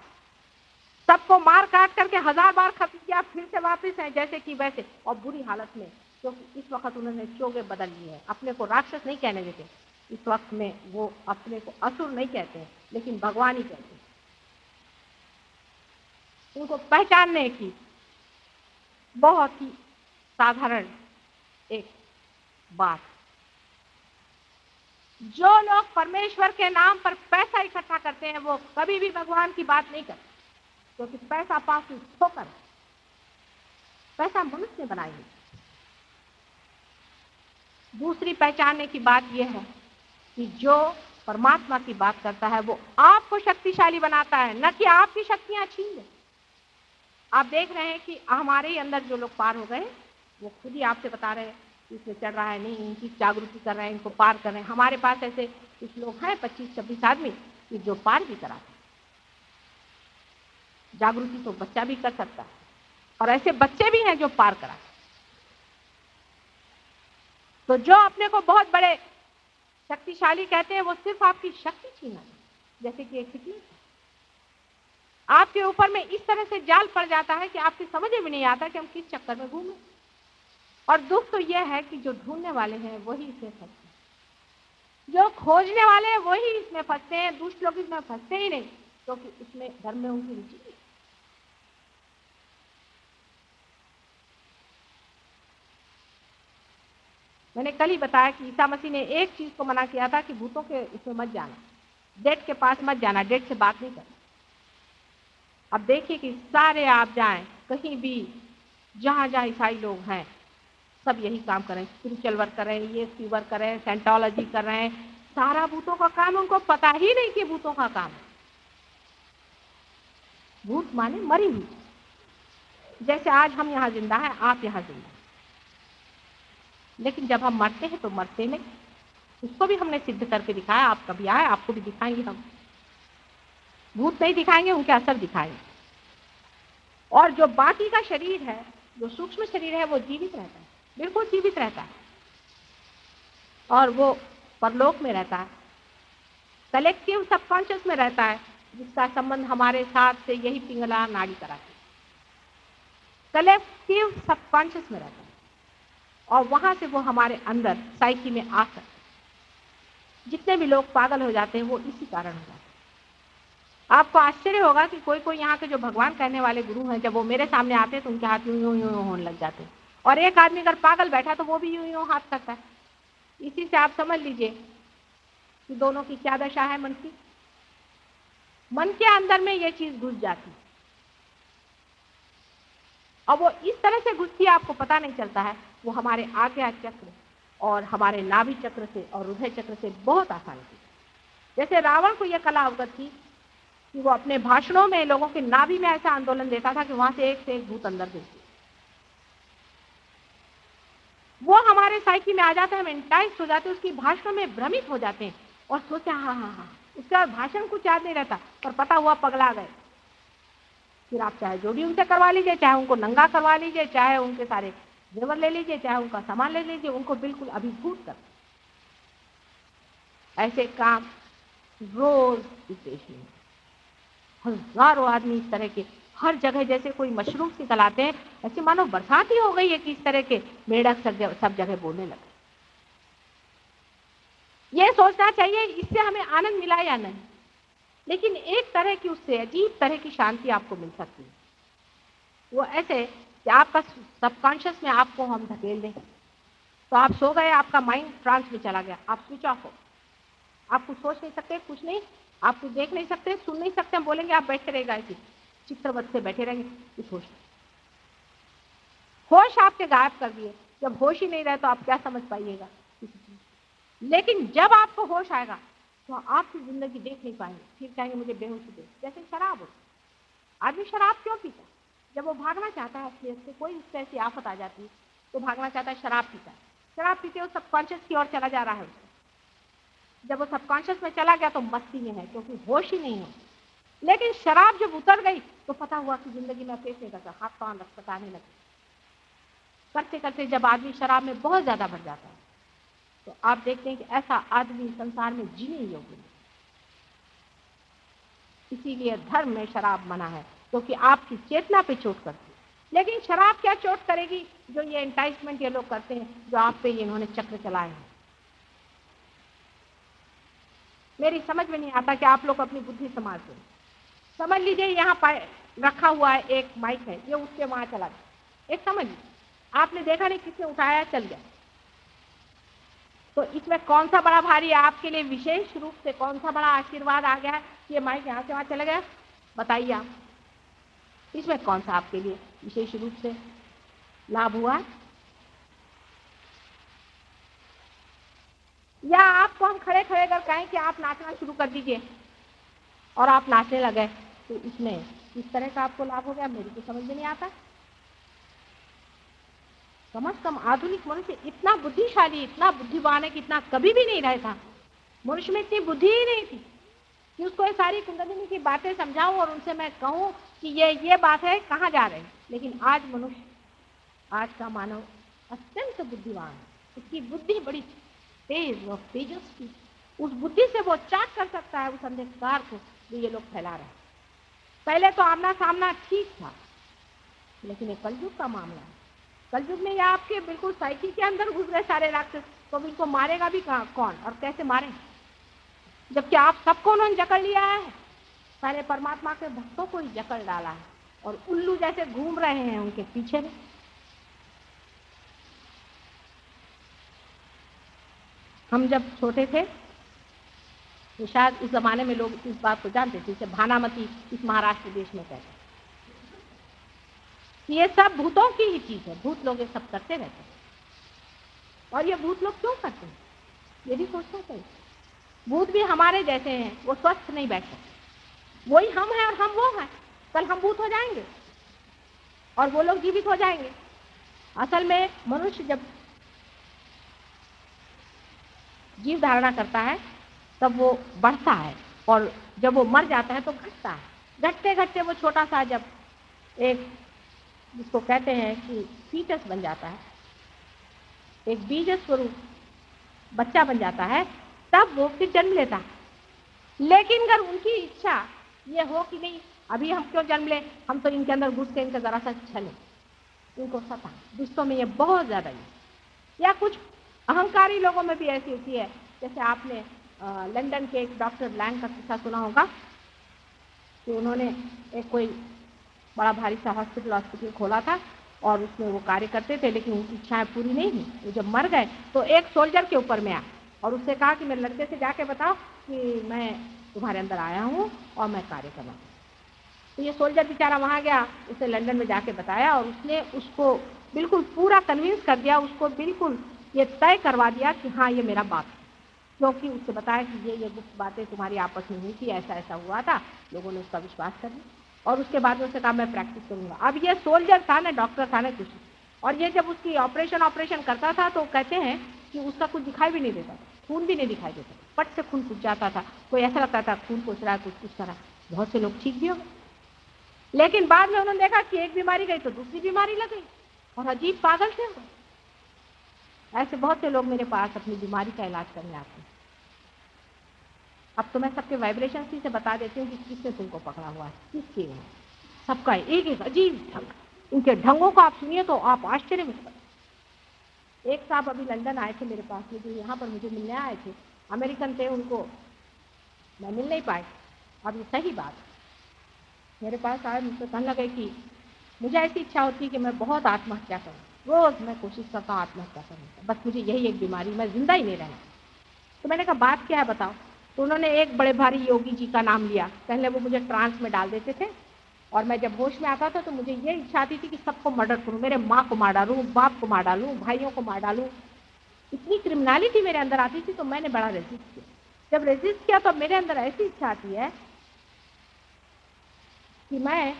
सबको मार काट करके 1000 बार खत्म किया, फिर से वापस है जैसे कि वैसे, और बुरी हालत में, क्योंकि इस वक्त उन्होंने चोगे बदल लिए हैं। अपने को राक्षस नहीं कहने देते इस वक्त में, वो अपने को असुर नहीं कहते हैं लेकिन भगवान ही कहते हैं। उनको पहचानने की बहुत ही साधारण एक बात, जो लोग परमेश्वर के नाम पर पैसा इकट्ठा करते हैं वो कभी भी भगवान की बात नहीं करते, क्योंकि पैसा पास ठोकर, पैसा मनुष्य ने बनाई है। दूसरी पहचानने की बात यह है कि जो परमात्मा की बात करता है वो आपको शक्तिशाली बनाता है, न कि आपकी शक्तियां छीन ले। आप देख रहे हैं कि हमारे ही अंदर जो लोग पार हो गए वो खुद ही आपसे बता रहे हैं कि इसमें चढ़ रहा है नहीं, इनकी जागृति कर रहे हैं, इनको पार कर रहे हैं। हमारे पास ऐसे कुछ लोग हैं 25-26 आदमी कि जो पार भी कराते हैं। जागृति तो बच्चा भी कर सकता है और ऐसे बच्चे भी हैं जो पार कराते। तो जो अपने को बहुत बड़े शक्तिशाली कहते हैं वो सिर्फ आपकी शक्ति छीना है। जैसे कि एक तितली आपके ऊपर में इस तरह से जाल पड़ जाता है कि आपकी समझ में नहीं आता कि हम किस चक्कर में घूमें। और दुख तो यह है कि जो ढूंढने वाले हैं वही इसमें फंसते हैं, जो खोजने वाले हैं वही इसमें फंसते हैं, दूसरे लोग इसमें फंसते ही नहीं, क्योंकि तो इसमें धर्म में उनकी रुचि नहीं। मैंने कल ही बताया कि ईसा मसीह ने एक चीज को मना किया था कि भूतों के इसमें मत जाना, डेड के पास मत जाना, डेड से बात नहीं करना। अब देखिए कि सारे आप जाएं कहीं भी, जहां जहां ईसाई लोग हैं सब यही काम करें, स्पिरिचुअल वर्क कर रहे हैं, ये सी वर्क कर रहे हैं, सेंटोलॉजी कर रहे हैं, सारा भूतों का काम, उनको पता ही नहीं कि भूतों का काम है। भूत माने मरी हुई, जैसे आज हम यहाँ जिंदा हैं, आप यहाँ जिंदा हैं, लेकिन जब हम मरते हैं तो मरते नहीं। उसको भी हमने सिद्ध करके दिखाया। आप कभी आए, आपको भी दिखाएंगे हम। भूत नहीं दिखाएंगे, उनके असर दिखाएंगे। और जो बाकी का शरीर है, जो सूक्ष्म शरीर है, वो जीवित रहता है, बिल्कुल जीवित रहता है, और वो परलोक में रहता है, कलेक्टिव सबकॉन्शियस में रहता है, जिसका संबंध हमारे साथ से यही पिंगला नाड़ी कराती है। कलेक्टिव सबकॉन्शियस में रहता है, और वहां से वो हमारे अंदर साइकी में आ सकते हैं। जितने भी लोग पागल हो जाते हैं वो इसी कारण हो जाते हैं। आपको आश्चर्य होगा कि कोई कोई यहाँ के जो भगवान कहने वाले गुरु हैं, जब वो मेरे सामने आते हैं तो उनके हाथ यूं यूं यूं होने लग जाते हैं, और एक आदमी अगर पागल बैठा तो वो भी यूं यूं हाथ करता है। इसी से आप समझ लीजिए कि दोनों की क्या दशा है मन की। मन के अंदर में ये चीज घुस जाती है, और वो इस तरह से घुसती है आपको पता नहीं चलता है। वो हमारे आज्ञा चक्र और हमारे नाभि चक्र से और हृदय चक्र से बहुत आसानी थी। जैसे रावण को यह कला अवगत थी कि वो अपने भाषणों में लोगों के नाभि में ऐसा आंदोलन देता था कि वहां से एक भूत अंदर घुसती। वो हमारे साइकी में आ जाते हैं, हम एंटाइज हो जाते हैं, उसकी भाषणों में भ्रमित हो जाते हैं और सोचते हैं हाँ हाँ हाँ। उसके बाद भाषण कुछ याद नहीं रहता, पर पता हुआ पगला गए। फिर आप चाहे जो भी उनसे करवा लीजिए, चाहे उनको नंगा करवा लीजिए, चाहे उनके सारे जेवर ले लीजिए, चाहे उनका सामान ले लीजिए, उनको बिल्कुल अभिभूत कर। ऐसे काम रोज इस देश में हजारों आदमी इस तरह के हर जगह जैसे कोई मशरूम निकलाते हैं, ऐसे मानो बरसात ही हो गई है कि इस तरह के मेढक सब जगह बोलने लगे। ये सोचना चाहिए इससे हमें आनंद मिला या नहीं, लेकिन एक तरह की उससे अजीब तरह की शांति आपको मिल सकती है। वो ऐसे कि आपका सबकॉन्शियस में आपको हम धकेल दें तो आप सो गए, आपका माइंड ट्रांस में चला गया, आप स्विच ऑफ हो, आप कुछ सोच नहीं सकते, कुछ नहीं, आप कुछ देख नहीं सकते, सुन नहीं सकते, हम बोलेंगे आप बैठे रहेगा ऐसे चित्रवत से बैठे रहेंगे, कुछ होश नहीं। होश आपके गायब कर दिए। जब होश ही नहीं रहे तो आप क्या समझ पाइएगा किसी चीज। लेकिन जब आपको होश आएगा तो आपकी जिंदगी देख नहीं पाएंगे, फिर कहेंगे मुझे बेहोशी दे। जैसे शराब हो, आदमी शराब क्यों पीता? जब वो भागना चाहता है असलियत से, कोई उससे ऐसी आफत आ जाती है तो भागना चाहता है, शराब पीता है। शराब पीते वो सबकॉन्शियस की ओर चला जा रहा है उसको। जब वो सबकॉन्शियस में चला गया तो मस्ती में है, क्योंकि होश ही नहीं है। लेकिन शराब जब उतर गई तो पता हुआ कि जिंदगी में फेंक नहीं करता, हाथ पांव लटपटाने लगे। करते करते जब आदमी शराब में बहुत ज्यादा भर जाता है तो आप देखते हैं कि ऐसा आदमी संसार में जीने योग्य नहीं। इसीलिए धर्म में शराब मना है, क्योंकि आपकी चेतना पे चोट करती है। लेकिन शराब क्या चोट करेगी? जो ये एंटाइसमेंट ये लोग करते हैं, जो आप पे इन्होंने चक्र चलाए हैं। मेरी समझ में नहीं आता कि आप लोग अपनी बुद्धि संभाल के समझ लीजिए। यहाँ रखा हुआ है एक माइक है, ये उसके वहां चला गया। एक समझ लीजिए, आपने देखा नहीं किसने उठाया, चल गया। तो इसमें कौन सा बड़ा भारी है आपके लिए? विशेष रूप से कौन सा बड़ा आशीर्वाद आ गया है कि ये माइक यहाँ से वहां चला गया? बताइए आप, इसमें कौन सा आपके लिए विशेष रूप से लाभ हुआ? या आपको हम खड़े खड़े कर कहें कि आप नाचना शुरू कर दीजिए और आप नाचने लगे, तो इसमें इस तरह का आपको लाभ हो गया? मेरी तो समझ में नहीं आता। कम से कम आधुनिक मनुष्य इतना बुद्धिशाली, इतना बुद्धिमान है कि इतना कभी भी नहीं रहा था। मनुष्य में इतनी बुद्धि ही नहीं थी कि उसको ये सारी कुंडलिनी की बातें समझाऊं और उनसे मैं कहूं कि ये बात है, कहाँ जा रहे हैं। लेकिन आज मनुष्य, आज का मानव अत्यंत बुद्धिमान है। उसकी बुद्धि बड़ी तेज और तेजस्वी, उस बुद्धि से वो चाक कर सकता है उस अंधकार को जो ये लोग फैला रहे हैं। पहले तो आमना सामना ठीक था, लेकिन ये कलयुग का मामला है। कलयुग में या आपके बिल्कुल साइकी के अंदर घुस गए सारे राक्षस, तो इनको मारेगा भी कौन और कैसे मारें? जबकि आप सबको उन्होंने जकड़ लिया है, सारे परमात्मा के भक्तों को ही जकड़ डाला है और उल्लू जैसे घूम रहे हैं उनके पीछे में। हम जब छोटे थे तो शायद उस जमाने में लोग इस बात को जानते थे, इसे भानामती इस महाराष्ट्र देश में कहते हैं। ये सब भूतों की ही चीज है, भूत लोग ये सब करते रहते हैं। और ये भूत लोग क्यों करते हैं ये भी सोचना चाहिए। भूत भी हमारे जैसे हैं, वो स्वस्थ नहीं बैठ सकते। वही हम हैं और हम वो हैं। कल हम भूत हो जाएंगे और वो लोग जीवित हो जाएंगे। असल में मनुष्य जब जीव धारणा करता है तब वो बढ़ता है, और जब वो मर जाता है तो घटता है। घटते घटते वो छोटा सा जब एक, जिसको कहते हैं कि फीटस बन जाता है, एक बीज स्वरूप बच्चा बन जाता है, तब वो फिर जन्म लेता है। लेकिन अगर उनकी इच्छा ये हो कि नहीं, अभी हम क्यों जन्म ले, हम तो इनके अंदर घुस के इनका जरा सा छले, इनको सता, दोस्तों में ये बहुत ज्यादा है। या कुछ अहंकारी लोगों में भी ऐसी होती है, जैसे आपने लंदन के एक डॉक्टर ब्लैंक का किस्सा सुना होगा कि उन्होंने एक कोई बड़ा भारी सा हॉस्पिटल खोला था और उसमें वो कार्य करते थे, लेकिन उनकी इच्छाएं पूरी नहीं हुई। वो जब मर गए तो एक सोल्जर के ऊपर में आया और उससे कहा कि मेरे लड़के से जाके बताओ कि मैं तुम्हारे अंदर आया हूँ और मैं कार्य कर रहा हूँ। तो ये सोल्जर बेचारा वहाँ गया, उसे लंदन में जाके बताया और उसने उसको बिल्कुल पूरा कन्विंस कर दिया, उसको बिल्कुल ये तय करवा दिया कि हाँ ये मेरा बाप है, क्योंकि उससे बताया कि ये गुप्त बातें तुम्हारी आपस में हुई थी, ऐसा ऐसा हुआ था। लोगों ने उसका विश्वास कर लिया और उसके बाद में उसने कहा मैं प्रैक्टिस करूंगा। अब ये सोल्जर था ना, डॉक्टर था ना कुछ, और ये जब उसकी ऑपरेशन करता था तो कहते हैं कि उसका कुछ दिखाई भी नहीं देता, खून भी नहीं दिखाई देता, पट से खून फूट जाता था, कोई ऐसा लगता था खून पोछ रहा है, कुछ कर रहा है। बहुत से लोग ठीक भी हो गए, लेकिन बाद में उन्होंने देखा कि एक बीमारी गई तो दूसरी बीमारी लग गई और अजीब पागल थे। ऐसे बहुत से लोग मेरे पास अपनी बीमारी का इलाज करने आते हैं। अब तो मैं सबके वाइब्रेशन से बता देती हूँ कि किसने तुमको पकड़ा हुआ है, किसके है। सबका एक एक अजीब ढंग, इनके ढंगों को आप सुनिए तो आप आश्चर्य में पड़े। एक साहब अभी लंदन आए थे मेरे पास में, जो यहाँ पर मुझे मिलने आए थे, अमेरिकन थे, उनको मैं मिल नहीं पाई। अब ये सही बात, मेरे पास आए, मुझसे कहने लगे कि मुझे ऐसी इच्छा होती है कि मैं बहुत आत्महत्या करूँ, रोज मैं कोशिश करता हूँ आत्महत्या करने की, बस मुझे यही एक बीमारी, मैं जिंदा ही नहीं रहना। तो मैंने कहा बात क्या है बताओ। तो उन्होंने एक बड़े भारी योगी जी का नाम लिया। पहले वो मुझे ट्रांस में डाल देते थे और मैं जब होश में आता था तो मुझे ये इच्छा आती थी कि सबको मर्डर करूं, मेरे माँ को मार डालूं, बाप को मार डालूं, भाइयों को मार डालूं। इतनी क्रिमिनलिटी मेरे अंदर आती थी। तो मैंने बड़ा रेजिस्ट किया। जब रेजिस्ट किया तो मेरे अंदर ऐसी इच्छा आती है कि मैं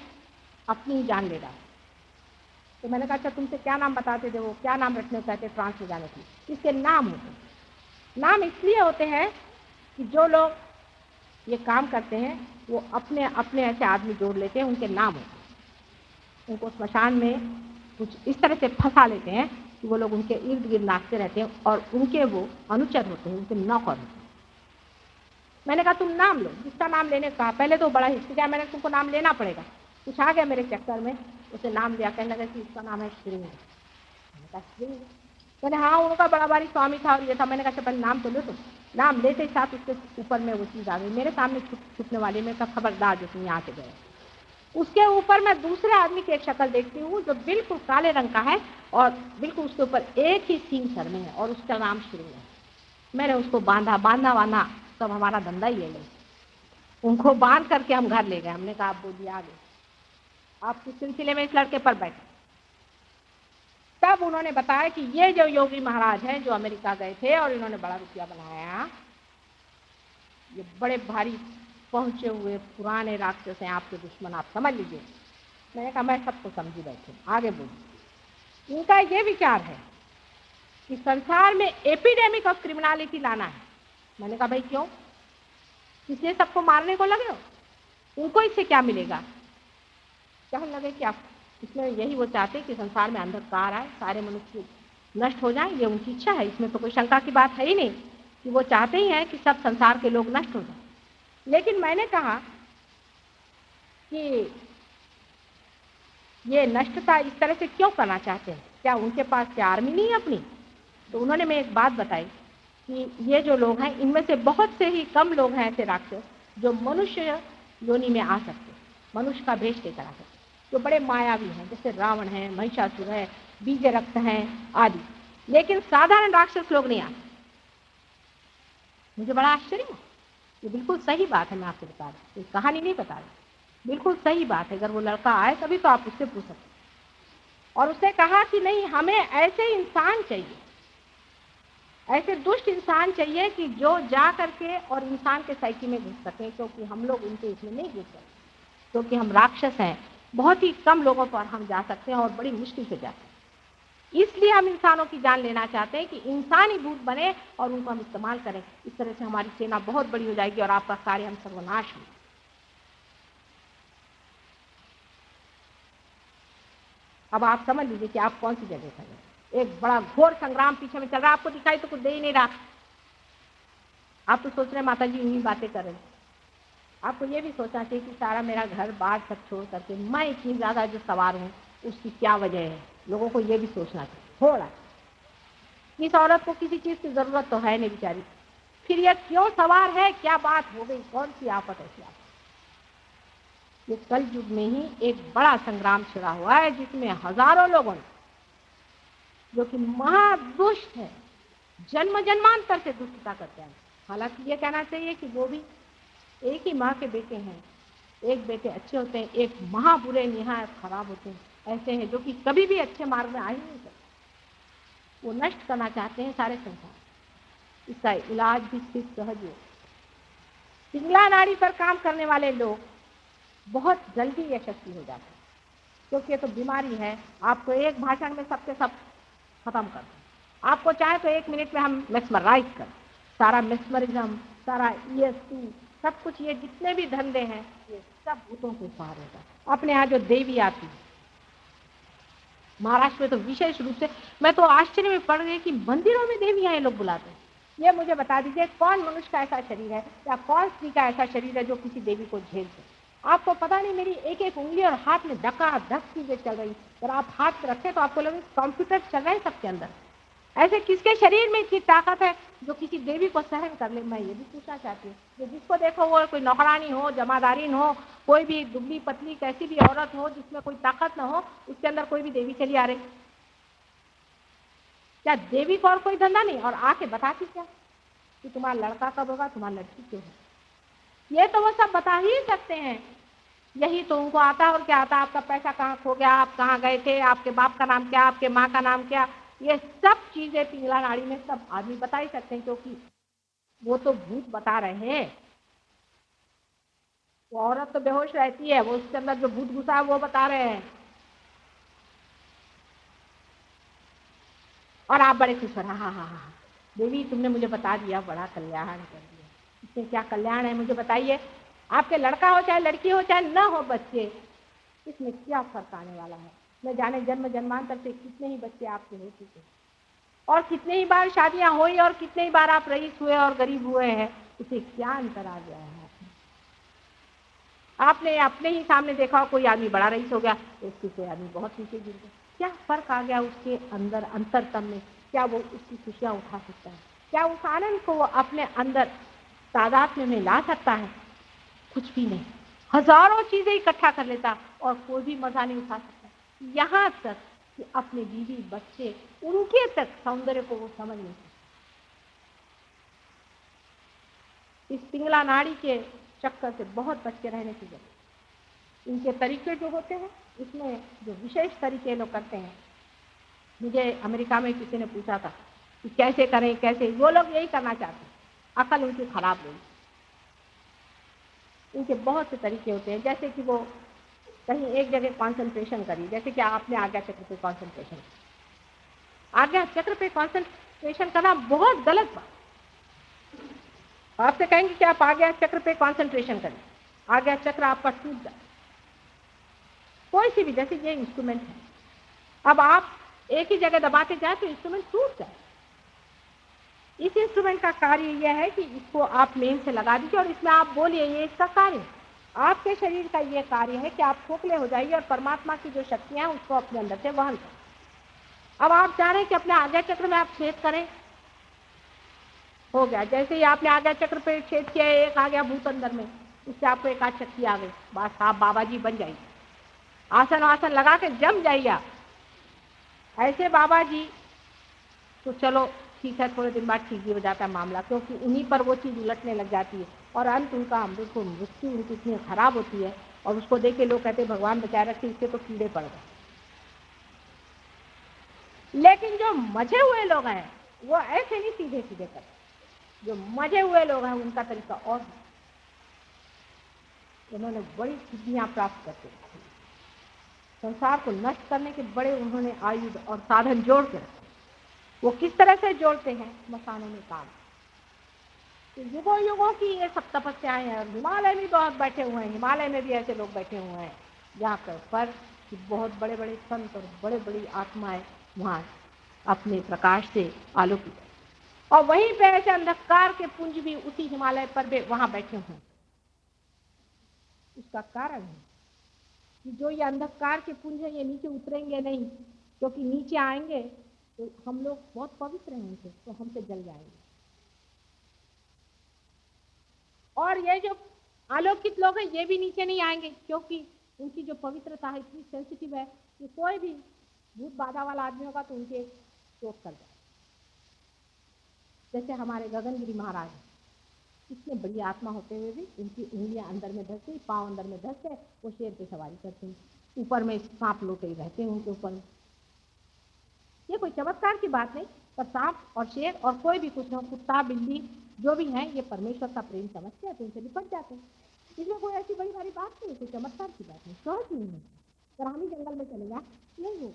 अपनी जान ले डालूं। तो मैंने कहा अच्छा तुमसे क्या नाम बताते थे, वो क्या नाम रखने को कहते ट्रांस में जाने की। इसके नाम होते हैं, नाम इसलिए होते हैं कि जो लोग ये काम करते हैं वो अपने अपने ऐसे आदमी जोड़ लेते हैं, उनके नाम होते हैं। उनको स्मशान में कुछ इस तरह से फंसा लेते हैं कि वो लोग उनके इर्द गिर्द नाचते रहते हैं और उनके वो अनुचर होते हैं, उनके नौकर होते हैं। मैंने कहा तुम नाम लो, जिसका नाम लेने का कहा। पहले तो बड़ा हिचकिचाया, मैंने तुमको नाम लेना पड़ेगा। कुछ आ गया मेरे चक्कर में, उसे नाम लिया, कहने लगा कि उसका नाम है श्रींग। मैंने कहा श्रींग, मैंने हाँ उनका बड़ा भारी स्वामी था और ये था। मैंने कहा पहले नाम तो लो। तो नाम लेते ही साथ उसके ऊपर में वो चीज आ गई मेरे सामने छुपने वाली में, कहा खबरदार जो तुम यहाँ से गए। उसके ऊपर मैं दूसरे आदमी की एक शक्ल देखती हूँ जो बिल्कुल काले रंग का है और बिल्कुल उसके ऊपर एक ही सींग सर में है और उसका नाम श्रींग है। मैंने उसको बांधा सब हमारा धंधा ही है। उनको बांध करके हम घर ले गए। हमने कहा आप बोलिए आगे, आप किस सिलसिले में इस लड़के पर बैठे। तब उन्होंने बताया कि ये जो योगी महाराज हैं जो अमेरिका गए थे और इन्होंने बड़ा रुपया बनाया, ये बड़े भारी पहुंचे हुए पुराने राक्षस हैं, आपके दुश्मन, आप समझ लीजिए। मैंने कहा मैं सबको समझी बैठे, आगे बोलिए। इनका ये विचार है कि संसार में एपिडेमिक ऑफ क्रिमिनलिटी लाना है। मैंने कहा भाई क्यों, इसलिए सबको मारने को लगे हो, उनको इससे क्या मिलेगा। कहने लगे कि आप इसमें यही वो चाहते हैं कि संसार में अंधकार आए, सारे मनुष्य नष्ट हो जाएं, ये उनकी इच्छा है। इसमें तो कोई शंका की बात है ही नहीं कि वो चाहते ही हैं कि सब संसार के लोग नष्ट हो जाएं। लेकिन मैंने कहा कि ये नष्टता इस तरह से क्यों करना चाहते हैं, क्या उनके पास क्या आर्मी नहीं है अपनी। तो उन्होंने मैं एक बात बताई कि ये जो लोग हैं इनमें से बहुत से ही कम लोग हैं ऐसे राक्षस जो मनुष्य योनि में आ सकते, मनुष्य का भेष लेकर आ सकते, जो बड़े मायावी हैं, जैसे रावण है, महिषासुर है, बीज रक्त हैं आदि। लेकिन साधारण राक्षस लोग नहीं आते। मुझे बड़ा आश्चर्य है। ये बिल्कुल सही बात है, मैं आपको बता रही हूँ, कहानी नहीं बता रही, बिल्कुल सही बात है। अगर वो लड़का आए तभी तो आप उससे पूछ सकते। और उसने कहा कि नहीं, हमें ऐसे इंसान चाहिए, ऐसे दुष्ट इंसान चाहिए कि जो जा करके और इंसान के साइकी में घुस सके, क्योंकि हम लोग उनके इसमें नहीं घुस सकते, क्योंकि हम राक्षस हैं। बहुत ही कम लोगों पर हम जा सकते हैं और बड़ी मुश्किल से जाते हैं। इसलिए हम इंसानों की जान लेना चाहते हैं कि इंसानी भूत बने और उनको हम इस्तेमाल करें। इस तरह से हमारी सेना बहुत बड़ी हो जाएगी और आपका कार्य हम सर्वनाश होगा। अब आप समझ लीजिए कि आप कौन सी जगह कर रहे हैं। एक बड़ा घोर संग्राम पीछे में चल रहा है, आपको दिखाई तो कुछ दे ही नहीं रहा। आप तो सोच रहे माता जी उन्हीं बातें कर रहे हैं। आपको ये भी सोचना चाहिए कि सारा मेरा घर बार सब छोड़ करके मैं इतनी ज्यादा जो सवार हूँ उसकी क्या वजह है। लोगों को ये भी सोचना चाहिए थोड़ा। इस औरत को किसी चीज की जरूरत तो है नहीं बेचारी, फिर ये क्यों सवार है, क्या बात हो गई, कौन सी आफत ऐसी आफत। ये कल युग में ही एक बड़ा संग्राम छिड़ा हुआ है जिसमें हजारों लोगों ने, जो कि महादुष्ट है, जन्म जन्मांतर से दुष्टता करते हैं। हालांकि ये कहना चाहिए कि वो भी एक ही माँ के बेटे हैं। एक बेटे अच्छे होते हैं, एक महाबुरे निहायत खराब होते हैं। ऐसे हैं जो कि कभी भी अच्छे मार्ग में आ ही नहीं सकते, वो नष्ट करना चाहते हैं सारे संसार। इसका इलाज भी सिर्फ सहज है। पिंगला नाड़ी पर काम करने वाले लोग बहुत जल्दी यशस्वी हो जाते हैं, क्योंकि ये तो बीमारी है। आपको एक भाषण में सबके सब खत्म कर दें। आपको चाहे तो 1 मिनट में हम मेस्मराइज कर, सारा मेस्मरिज्म, सारा ESP, सब कुछ, ये जितने भी धंधे हैं ये सब भूतों के सहारे का। अपने यहाँ जो देवी आती है महाराष्ट्र में तो विशेष रूप से, मैं तो आश्चर्य में पड़ गई कि मंदिरों में देवियां ये लोग बुलाते हैं। ये मुझे बता दीजिए कौन मनुष्य का ऐसा शरीर है या कौन स्त्री का ऐसा शरीर है जो किसी देवी को झेल सके। आपको पता नहीं, मेरी एक एक उंगली और हाथ में धक्का धक चीजें चल रही। अगर आप हाथ रखें तो आपको लगे कंप्यूटर चल रहे हैं सबके अंदर। ऐसे किसके शरीर में इतनी ताकत है जो किसी देवी को सहन कर ले। मैं ये भी पूछना चाहती हूँ, जो जिसको देखो वो कोई नौकरानी हो, जमादारीन हो, कोई भी दुबली पतली कैसी भी औरत हो जिसमें कोई ताकत ना हो, उसके अंदर कोई भी देवी चली आ रही। क्या देवी को और कोई धंधा नहीं? और आके बताती क्या कि तुम्हारा लड़का कब होगा, तुम्हारी लड़की क्यों है? ये तो वो सब बता ही सकते हैं। यही तो उनको आता है। और क्या आता है? आपका पैसा कहाँ खो गया, आप कहाँ गए थे, आपके बाप का नाम क्या, आपके माँ का नाम क्या, ये सब चीजें पिंगला नाड़ी में सब आदमी बता ही सकते हैं, क्योंकि वो तो भूत बता रहे हैं। वो औरत तो बेहोश रहती है, वो उसके अंदर जो भूत घुसा है वो बता रहे हैं। और आप बड़े खुश हो रहे, हाँ हाँ हाँ देवी तुमने मुझे बता दिया, बड़ा कल्याण कर दिया। इसमें क्या कल्याण है मुझे बताइए। आपके लड़का हो चाहे लड़की हो चाहे न हो बच्चे, इसमें क्या फर्क आने वाला है? न जाने जन्म जन्मांतर से कितने ही बच्चे आपके हो चुके हैं और कितने ही बार शादियां हुई और कितने ही बार आप रईस हुए और गरीब हुए हैं। उसे क्या अंतर आ गया है? आपने अपने ही सामने देखा कोई आदमी बड़ा रईस हो गया, उसकी कोई आदमी बहुत नीचे गिर गया। क्या फर्क आ गया उसके अंदर अंतरतम में? क्या वो उसकी खुशियां उठा सकता है? क्या उस आनंद को वो अपने अंदर तादात्म्य में ला सकता है? कुछ भी नहीं। हजारों चीजें इकट्ठा कर लेता और कोई भी मजा नहीं उठा सकता। यहाँ तक कि अपने बीवी बच्चे, उनके तक सौंदर्य को वो समझ नहीं सकता। इस पिंगला नाड़ी के चक्कर से बहुत बच के रहने की जरूरत। इनके तरीके जो होते हैं, इसमें जो विशेष तरीके लोग करते हैं, मुझे अमेरिका में किसी ने पूछा था कि कैसे करें कैसे, वो लोग यही करना चाहते हैं, अकल उनकी खराब नहीं। इनके बहुत से तरीके होते हैं, जैसे कि वो कहीं एक जगह कॉन्सेंट्रेशन करी, जैसे कि आपने आज्ञा चक्र पे कॉन्सेंट्रेशन, आज्ञा चक्र पे कॉन्सेंट्रेशन करना बहुत गलत बात। आपसे कहेंगे कि आप आज्ञा चक्र पे कॉन्सेंट्रेशन करें, आज्ञा चक्र आपका टूट जाए। कोई सी भी, जैसे ये इंस्ट्रूमेंट है, अब आप एक ही जगह दबाते जाए तो इंस्ट्रूमेंट टूट जाए। इस इंस्ट्रूमेंट का कार्य यह है कि इसको आप मेन से लगा दीजिए और इसमें आप बोलिए, ये इसका कार्य। आपके शरीर का ये कार्य है कि आप खोखले हो जाइए और परमात्मा की जो शक्तियां हैं उसको अपने अंदर से वहन करें। अब आप चाह रहे हैं कि अपने आज्ञा चक्र में आप छेद करें, हो गया। जैसे ही आपने आज्ञा चक्र पे छेद किया, एक आ गया भूत अंदर में, उससे आपको एक आध शक्ति आ गई, बस आप बाबा जी बन जाइए, आसन वासन लगा के जम जाइए आप ऐसे बाबा जी। तो चलो ठीक है, थोड़े दिन बाद ठीक ही हो जाता है मामला, क्योंकि उन्हीं पर वो चीज़ उलटने लग जाती है और अंत उनका अमृत को मृत्यु उनकी इतनी खराब होती है और उसको देख के लोग कहते हैं भगवान बचाए रखे, इसके तो कीड़े पड़ गए। लेकिन जो मजे हुए लोग हैं वो ऐसे नहीं सीधे सीधे करते। जो मजे हुए लोग हैं उनका तरीका और है, उन्होंने बड़ी सिद्धियां प्राप्त करते हैं। संसार को नष्ट करने के बड़े उन्होंने आयुध और साधन जोड़ के रखे। वो किस तरह से जोड़ते हैं? मसानों में काम। तो युगों युगों की ये सब तपस्याएं हैं। और हिमालय में बहुत बैठे हुए हैं, हिमालय में भी ऐसे लोग बैठे हुए हैं जहाँ पर बहुत बड़े बड़े संत और बड़े बड़ी आत्माएं वहाँ अपने प्रकाश से आलोकित है। और वहीं पे ऐसे अंधकार के पुंज भी उसी हिमालय पर भी वहां बैठे हुए हैं। उसका कारण है कि जो ये अंधकार के पुंज है ये नीचे उतरेंगे नहीं, क्योंकि नीचे आएंगे तो हम लोग बहुत पवित्र हैं उनसे, तो हमसे जल जाएंगे। और ये जो आलोकित लोग हैं ये भी नीचे नहीं आएंगे, क्योंकि उनकी जो पवित्रता है इतनी सेंसिटिव है कि कोई भी भूत बाधा वाला आदमी होगा तो उनके चोट कर जाए। जैसे हमारे गगनगिरी महाराज, इतने बड़ी आत्मा होते हुए भी उनकी उंगलियां अंदर में धस गई, पाँव अंदर में धस गए, वो शेर पे सवारी करते हैं, ऊपर में सांप लोटे ही रहते हैं उनके ऊपर। ये कोई चमत्कार की बात नहीं, पर सांप और शेर और कोई भी कुछ हो, कुत्ता बिल्ली जो भी है, ये परमेश्वर का प्रेम समझते हैं तो उनसे निपट जाते हैं। इसमें कोई ऐसी बड़ी भारी बात नहीं, कोई चमत्कार की बात नहीं, सहज नहीं है। अगर हम ही जंगल में चले जाए नहीं हो,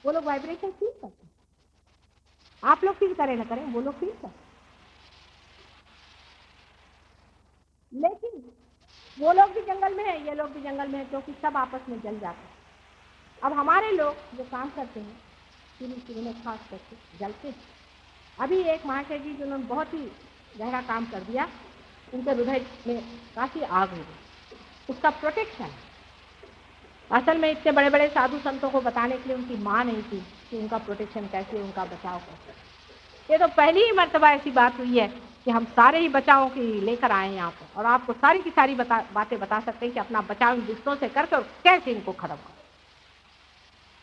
वो लोग वाइब्रेशन फील करते हैं। आप लोग फील करें ना करें, वो लोग फील करते। लेकिन वो लोग भी जंगल में है, ये लोग भी जंगल में है, क्योंकि सब आपस में जल जाते हैं। अब हमारे लोग जो काम करते हैं शुरू में खास करके जलते हैं। अभी एक महाशय जी जिन्होंने बहुत ही गहरा काम कर दिया, उनके हृदय में काफी आग हो गई, उसका प्रोटेक्शन। असल में इतने बड़े बड़े साधु संतों को बताने के लिए उनकी माँ नहीं थी कि उनका प्रोटेक्शन कैसे, उनका बचाव कैसे। ये तो पहली ही मर्तबा ऐसी बात हुई है कि हम सारे ही बचाव की लेकर आए यहाँ पर, और आपको सारी की सारी बातें बता सकते हैं कि अपना बचाव इन दुष्टों से करके और कैसे इनको खत्म करो,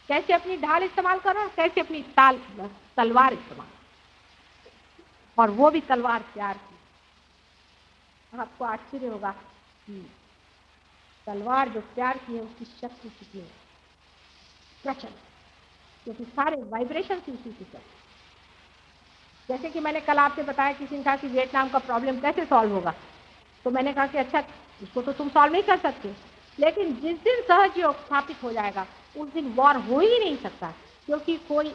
कैसे अपनी ढाल इस्तेमाल करो, कैसे अपनी तलवार इस्तेमाल, और वो भी तलवार प्यार की। आपको आश्चर्य होगा कि तलवार जो प्यार की है उसकी शक्ति कितनी प्रचंड, क्योंकि सारे वाइब्रेशन की उसी की शक्ति। जैसे कि मैंने कल आपसे बताया, किसी ने कहा कि वियतनाम का प्रॉब्लम कैसे सॉल्व होगा, तो मैंने कहा कि अच्छा इसको तो तुम सॉल्व नहीं कर सकते, लेकिन जिस दिन सहयोग स्थापित हो जाएगा उस दिन वॉर हो ही नहीं सकता, क्योंकि कोई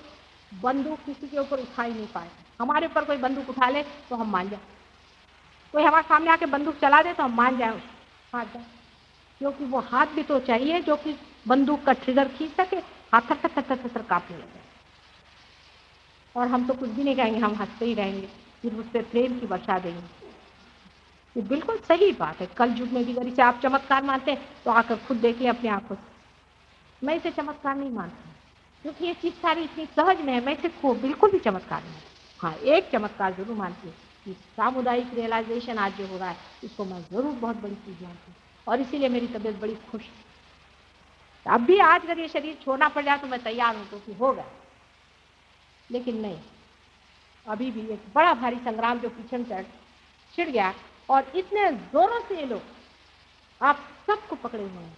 बंदूक किसी के ऊपर उठा ही नहीं पाएगा। हमारे ऊपर कोई बंदूक उठा ले तो हम मान जाए, कोई हमारे सामने आके बंदूक चला दे तो हम मान जाए, हाथ जाए, क्योंकि वो हाथ भी तो चाहिए जो कि बंदूक का ट्रिगर खींच सके, हाथ थर थर थर थर कांपने लगे। और हम तो कुछ भी नहीं कहेंगे, हम हंसते ही रहेंगे, फिर उस पर प्रेम की वर्षा देंगे। ये बिल्कुल सही बात है। कल युग में भी अगर इसे आप चमत्कार मानते हैं तो आकर खुद देख लें अपनी आंखों से। मैं इसे चमत्कार नहीं मानती, क्योंकि ये चीज सारी इतनी सहज में है, मैं इसे बिल्कुल भी चमत्कार नहीं। हाँ, एक चमत्कार जरूर मानती हूँ कि सामुदायिक रियलाइजेशन आज जो हो रहा है इसको मैं जरूर बहुत बड़ी चीज मानती हूँ, और इसीलिए मेरी तबीयत बड़ी खुश है। अब भी आज अगर ये शरीर छोड़ना पड़ जाए तो मैं तैयार हूँ, क्योंकि होगा, लेकिन नहीं, अभी भी एक बड़ा भारी संग्राम जो पीछे छिड़ गया, और इतने जोरों से ये लोग आप सबको पकड़े हुए हैं।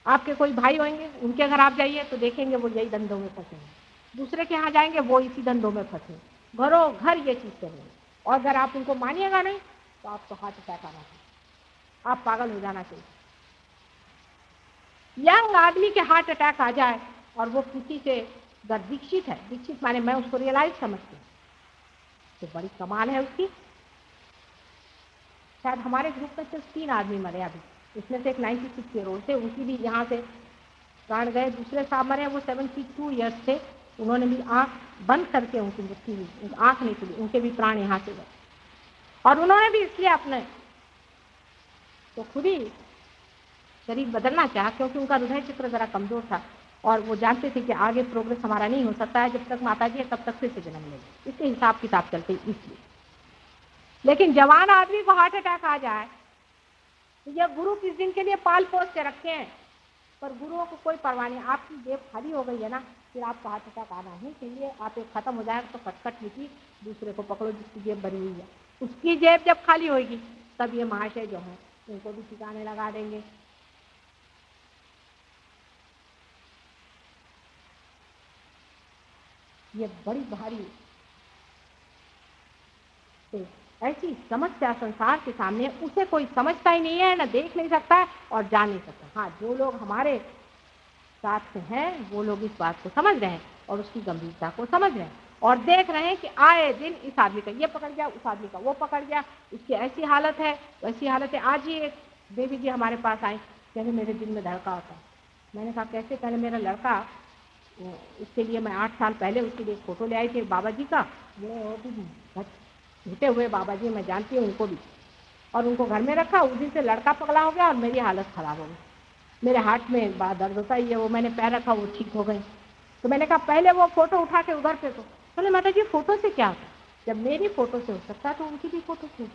आपके कोई भाई होंगे, उनके घर आप जाइए तो देखेंगे वो यही धंधों में फंसे हैं, दूसरे के यहाँ जाएंगे वो इसी धंधों में फंसे, घरों घर ये चीज कर रहे हैं। और अगर आप उनको मानिएगा नहीं तो आपको हार्ट अटैक आना चाहिए, आप पागल हो जाना चाहिए। यंग आदमी के हार्ट अटैक आ जाए और वो किसी से अगर दीक्षित है, दीक्षित माने मैं उसको रियलाइज समझती हूँ, तो बड़ी कमाल है उसकी। शायद हमारे ग्रुप में सिर्फ 3 आदमी मरे अभी, उसमें से एक 96 ईयर ओल्ड थे, उनकी भी यहाँ से प्राण गए। दूसरे साहब मरे, वो 72 ईयर्स थे, उन्होंने भी आंख बंद करके उनकी मृत्यु हुई, आंख नहीं खुली, उनके भी प्राण यहाँ से गए। और उन्होंने भी इसलिए अपने तो खुद ही शरीर बदलना चाहा, क्योंकि उनका हृदय चित्र जरा कमजोर था, और वो जानते थे कि आगे प्रोग्रेस हमारा नहीं हो सकता है, जब तक माता जी है तब तक फिर से जन्म लेंगे, इसके हिसाब किताब चलते इसलिए। लेकिन जवान आदमी को हार्ट अटैक आ जाए तो यह गुरु किस दिन के लिए पाल पोस के रखे हैं, पर गुरुओं को कोई परवाह नहीं। आपकी जेब खाली हो गई है ना, फिर आपका हार्ट अटैक आना ही चाहिए। आप एक खत्म हो जाएगा तो कटकट लीजिए, दूसरे को पकड़ो जिसकी जेब भरी हुई है, उसकी जेब जब खाली होगी तब ये महाशय जो है उनको भी ठिकाने लगा देंगे। ये बड़ी भारी ऐसी समस्या संसार के सामने, उसे कोई समझता ही नहीं है, ना देख नहीं सकता है और जान नहीं सकता। हाँ, जो लोग हमारे साथ में हैं वो लोग इस बात को समझ रहे हैं और उसकी गंभीरता को समझ रहे हैं और देख रहे हैं कि आए दिन इस आदमी का ये पकड़ गया, उस आदमी का वो पकड़ गया, उसकी ऐसी हालत है, वैसी हालत है। आज ही एक देवी जी हमारे पास आई, कहने मेरे दिल में धड़का होता है। मैंने कहा कैसे? कहने मेरा लड़का, उसके लिए मैं 8 साल पहले उसके लिए फ़ोटो ले आई थी बाबा जी का, वो भी झूठे हुए बाबा जी, मैं जानती हूँ उनको भी, और उनको घर में रखा। उस दिन से लड़का पगला हो गया और मेरी हालत ख़राब हो गई। मेरे हाथ में बड़ा दर्द होता ही है, वो मैंने पैर रखा वो ठीक हो गई। तो मैंने कहा पहले वो फ़ोटो उठा के उधर फेंको। बोले माता जी फ़ोटो से क्या होता? जब मेरी फ़ोटो से हो सकता है तो उनकी भी फ़ोटो से।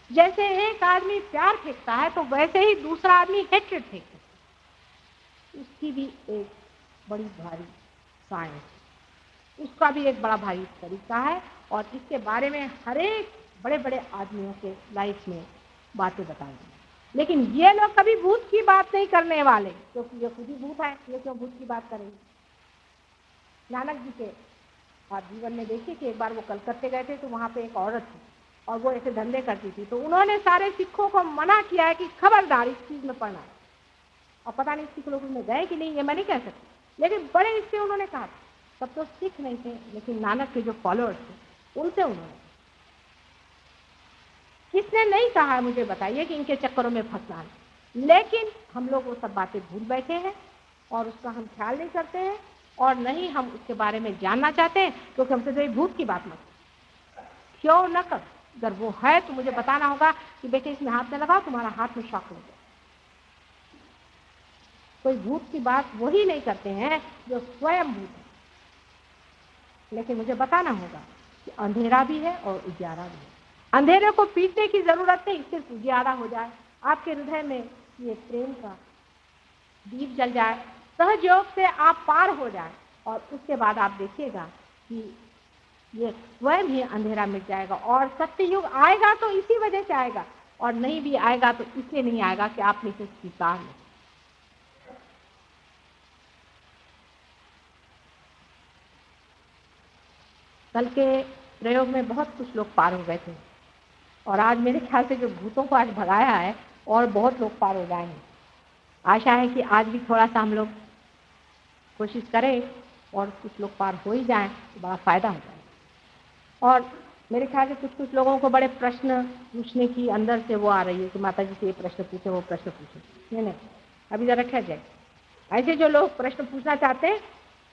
जैसे एक आदमी प्यार फेंकता है तो वैसे ही दूसरा आदमी हेट्रेड फेंकता है। उसकी भी एक बड़ी भारी साइंस, उसका भी एक बड़ा भारी तरीका है और इसके बारे में हर एक बड़े बड़े आदमियों के लाइफ में बातें बताएंगे। लेकिन ये लोग कभी भूत की बात नहीं करने वाले, क्योंकि ये खुद ही भूत है, ये क्यों भूत की बात करेंगे? नानक जी के आप जीवन में देखिए कि एक बार वो कलकत्ते गए थे तो वहाँ पे एक औरत थी और वो ऐसे धंधे करती थी, तो उन्होंने सारे सिखों को मना किया है कि खबरदार इस चीज़ में पड़ना है। और पता नहीं सिख लोग उसमें गए कि नहीं, ये मैं नहीं कह सकती, लेकिन बड़े इससे उन्होंने कहा। तब तो सिख नहीं थे, लेकिन नानक के जो फॉलोअर्स थे उनसे उन्होंने, किसने नहीं कहा मुझे बताइए कि इनके चक्करों में फंसना है। लेकिन हम लोग वो सब बातें भूल बैठे हैं और उसका हम ख्याल नहीं करते हैं और नहीं हम उसके बारे में जानना चाहते हैं, क्योंकि हमसे तो भूत की बात मत क्यों न कर। अगर वो है तो मुझे बताना होगा कि बेटे इसमें हाथ न लगाओ, तुम्हारा हाथ में शॉक लग जाए। कोई भूत की बात वही नहीं करते हैं जो स्वयं भूत है। लेकिन मुझे बताना होगा कि अंधेरा भी है और उजाला भी है। अंधेरे को पीटने की जरूरत नहीं, सिर्फ उजाला हो जाए, आपके हृदय में ये प्रेम का दीप जल जाए, सहयोग से आप पार हो जाए और उसके बाद आप देखिएगा कि ये स्वयं ही अंधेरा मिट जाएगा। और सत्ययुग आएगा तो इसी वजह से आएगा, और नहीं भी आएगा तो इसलिए नहीं आएगा कि आपने इसे स्वीकार नहीं। कल के प्रयोग में बहुत कुछ लोग पार हो गए थे और आज मेरे ख्याल से जो भूतों को आज भगाया है और बहुत लोग पार हो जाएंगे। आशा है कि आज भी थोड़ा सा हम लोग कोशिश करें और कुछ लोग पार हो ही जाएं तो बड़ा फायदा हो जाए। और मेरे ख्याल से कुछ लोगों को बड़े प्रश्न पूछने की अंदर से वो आ रही है कि माता जी से ये प्रश्न पूछे, वो प्रश्न पूछे। नहीं, अभी जरा ठहर जाए। ऐसे जो लोग प्रश्न पूछना चाहते हैं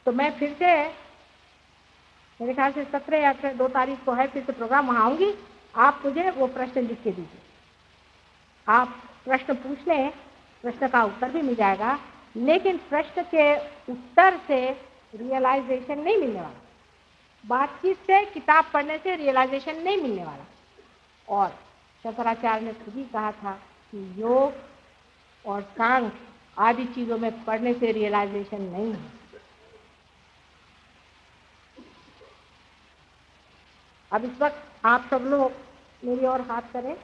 तो मैं फिर से, मेरे ख्याल से 17 या 2 तारीख को है फिर से प्रोग्राम, वहाँ आऊँगी। आप मुझे वो प्रश्न लिख के दीजिए। आप प्रश्न पूछ लें, प्रश्न का उत्तर भी मिल जाएगा, लेकिन प्रश्न के उत्तर से रियलाइजेशन नहीं मिलने वाला। बातचीत से, किताब पढ़ने से रियलाइजेशन नहीं मिलने वाला। और शंकराचार्य ने खुद ही कहा था कि योग और सांख्य आदि चीज़ों में पढ़ने से रियलाइजेशन नहीं है। अब इस वक्त आप सब लोग मेरी ओर हाथ करें।